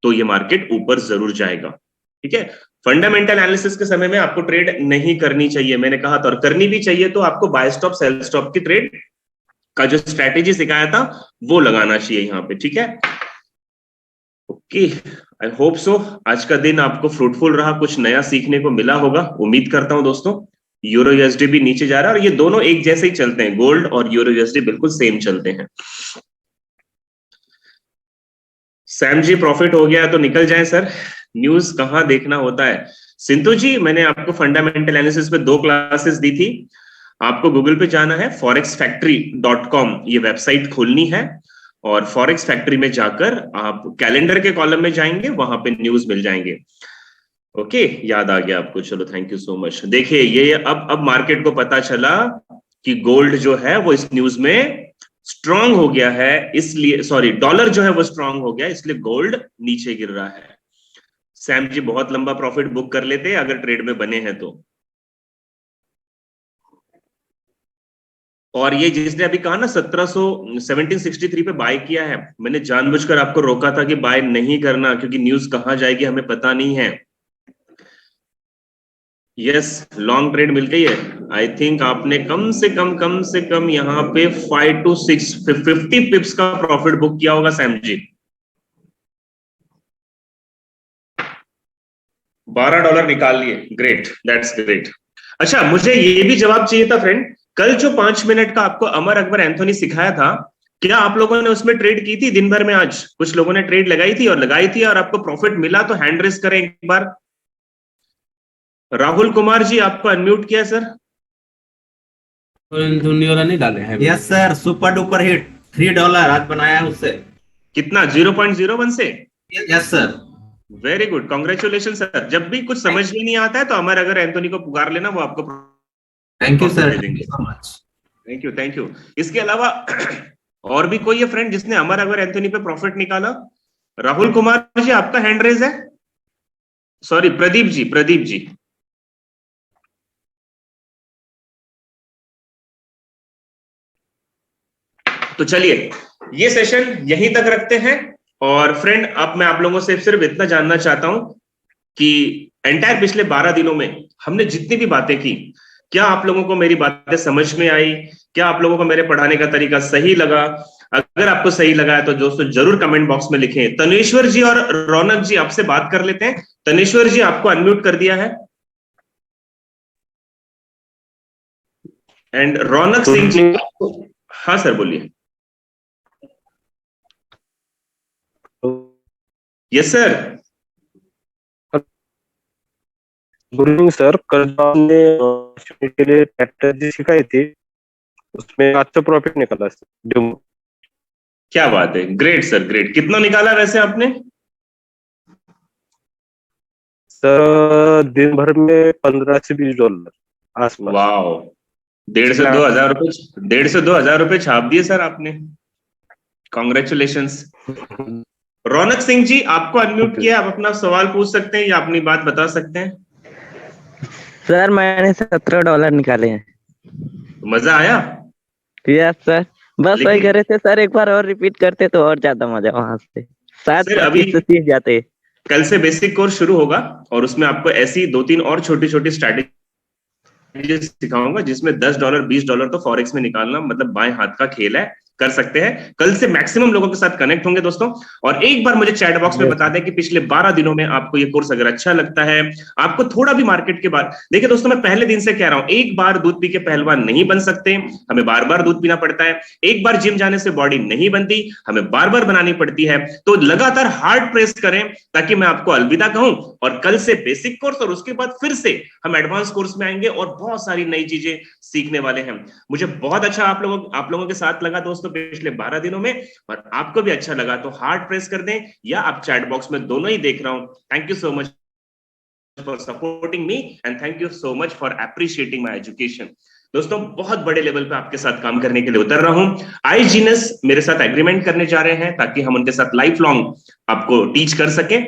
तो ये मार्केट ऊपर जरूर जाएगा। ठीक है, फंडामेंटल एनालिसिस के समय में आपको ट्रेड नहीं करनी चाहिए, मैंने कहा था, और करनी भी चाहिए तो आपको बाय स्टॉप सेल स्टॉप की ट्रेड का जो स्ट्रैटेजी सिखाया था वो लगाना चाहिए यहाँ पे। ठीक है, ओके, आई होप सो आज का दिन आपको फ्रूटफुल रहा, कुछ नया सीखने को मिला होगा, उम्मीद करता हूं दोस्तों। यूरो यूएसडी भी नीचे जा रहा है और ये दोनों एक जैसे ही चलते हैं, गोल्ड और यूरो यूएसडी बिल्कुल सेम चलते हैं। सैम जी प्रॉफिट हो गया तो निकल जाए सर, न्यूज कहां देखना होता है। सिंधु जी मैंने आपको फंडामेंटल एनालिसिस पे 2 क्लासेस दी थी, आपको गूगल पे जाना है, forexfactory.com ये वेबसाइट खोलनी है, और फॉरेक्स फैक्ट्री में जाकर आप कैलेंडर के कॉलम में जाएंगे, वहां पे न्यूज मिल जाएंगे। ओके, याद आ गया आपको, चलो थैंक यू सो मच। देखिए ये अब मार्केट को पता चला कि गोल्ड जो है वो इस न्यूज में स्ट्रांग हो गया है, इसलिए सॉरी डॉलर जो है वो स्ट्रांग हो गया, इसलिए गोल्ड नीचे गिर रहा है। सैम जी बहुत लंबा प्रॉफिट बुक कर लेते हैं अगर ट्रेड में बने हैं तो। और ये जिसने अभी कहा ना 1763 पे बाय किया है, मैंने जानबूझकर आपको रोका था कि बाय नहीं करना, क्योंकि न्यूज कहां जाएगी हमें पता नहीं है। यस, लॉन्ग ट्रेड मिल गई है। आई थिंक आपने कम से कम यहाँ पे 5 to 6 50 पिप्स का प्रॉफिट बुक किया होगा सैम जी। $12 निकाल लिए, ग्रेट, दैट्स ग्रेट। अच्छा, मुझे ये भी जवाब चाहिए था फ्रेंड, कल जो 5 मिनट का आपको अमर अकबर एंथोनी सिखाया था, क्या आप लोगों ने उसमें ट्रेड की थी दिन भर में? आज कुछ लोगों ने ट्रेड लगाई थी और आपको प्रॉफिट मिला तो हैंड रेस करें एक बार। राहुल कुमार जी आपको अनम्यूट किया सर। एंथोनी वाला नहीं डाले हैं? Yes sir, super duper hit, $3 आज बनाया है उससे। कितना? 0.01 से? Yes sir. Very good, congratulation sir. जब भी कुछ समझ में नहीं आता है तो अमर अगर एंथोनी को पुकार लेना, वो आपको thank you sir, thank you so much. Thank you. इसके अलावा और भी कोई है फ्रेंड जिसने अमर अकबर एंथोनी पे प्रॉफिट निकाला? राहुल कुमार जी आपका हैंड रेज है, सॉरी प्रदीप जी। तो चलिए ये सेशन यहीं तक रखते हैं, और फ्रेंड अब मैं आप लोगों से सिर्फ इतना जानना चाहता हूं कि एंटायर पिछले 12 दिनों में हमने जितनी भी बातें की, क्या आप लोगों को मेरी बातें समझ में आई? क्या आप लोगों को मेरे पढ़ाने का तरीका सही लगा? अगर आपको सही लगा है तो दोस्तों जरूर कमेंट बॉक्स में लिखें। तनेश्वर जी और रौनक जी आपसे बात कर लेते हैं। तनेश्वर जी आपको अनम्यूट कर दिया है, एंड रौनक सिंह जी। हाँ सर बोलिए। Yes sir. Good evening sir, कल जो आपने के लिए स्ट्रैटेजी सिखाई थी उसमें अच्छा प्रॉफिट निकला सर। क्या बात है, ग्रेट सर, ग्रेट। कितना निकाला वैसे आपने? सर दिन भर में $15 से $20 आसपास। वाओ, 1.5 से 2 हजार रुपए, 1.5 से 2 हजार रुपए छाप दिए सर आपने, कॉन्ग्रेचुलेशंस। रौनक सिंह जी आपको अनम्यूट किया, आप अपना सवाल पूछ सकते हैं या अपनी बात बता सकते हैं। सर मैंने $17 निकाले हैं। मजा आया? यस सर, बस वही कर रहे थे सर, एक बार और रिपीट करते तो और ज्यादा मजा वहां से, शायद अभी सीख जाते। कल से बेसिक कोर्स शुरू होगा और उसमें आपको ऐसी 2-3 और छोटी छोटी स्ट्रैटेजी सिखाऊंगा, जिसमें $10 $20 तो फॉरेक्स में निकालना मतलब बाएं हाथ का खेल है, कर सकते हैं। कल से मैक्सिमम लोगों के साथ कनेक्ट होंगे दोस्तों। और एक बार मुझे चैट बॉक्स में बता दें कि पिछले 12 दिनों में आपको ये कोर्स अगर अच्छा लगता है, आपको थोड़ा भी मार्केट के बाद, देखिए दोस्तों मैं पहले दिन से कह रहा हूं, एक बार दूध पी के पहलवान नहीं बन सकते, हमें बार बार दूध पीना पड़ता है। एक बार जिम जाने से बॉडी नहीं बनती, हमें बार बार बनानी पड़ती है। तो लगातार हार्ड प्रेस करें ताकि मैं आपको अलविदा कहूं। और कल से बेसिक कोर्स और उसके बाद फिर से हम एडवांस कोर्स में आएंगे और बहुत सारी नई चीजें सीखने वाले हैं। मुझे बहुत अच्छा आप लोगों के साथ लगा दोस्तों पिछले 12 दिनों में, और आपको भी अच्छा लगा तो हार्ड प्रेस कर दें या आप चैट बॉक्स में, दोनों ही देख रहा हूं। Thank you so much for supporting me and thank you so much for appreciating my education. दोस्तों बहुत बड़े लेवल पे आपके साथ काम करने के लिए उतर रहा हूं। आईजीनस मेरे साथ एग्रीमेंट करने जा रहे हैं ताकि हम उनके साथ लाइफ लॉन्ग आपको टीच कर सकें।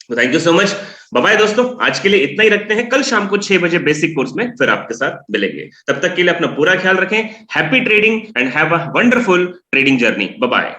Thank you so much, bye bye दोस्तों। आज के लिए इतना ही रखते हैं, कल शाम को 6 बजे बेसिक कोर्स में फिर आपके साथ मिलेंगे। तब तक के लिए अपना पूरा ख्याल रखें। Happy trading and have a wonderful trading journey. Bye bye.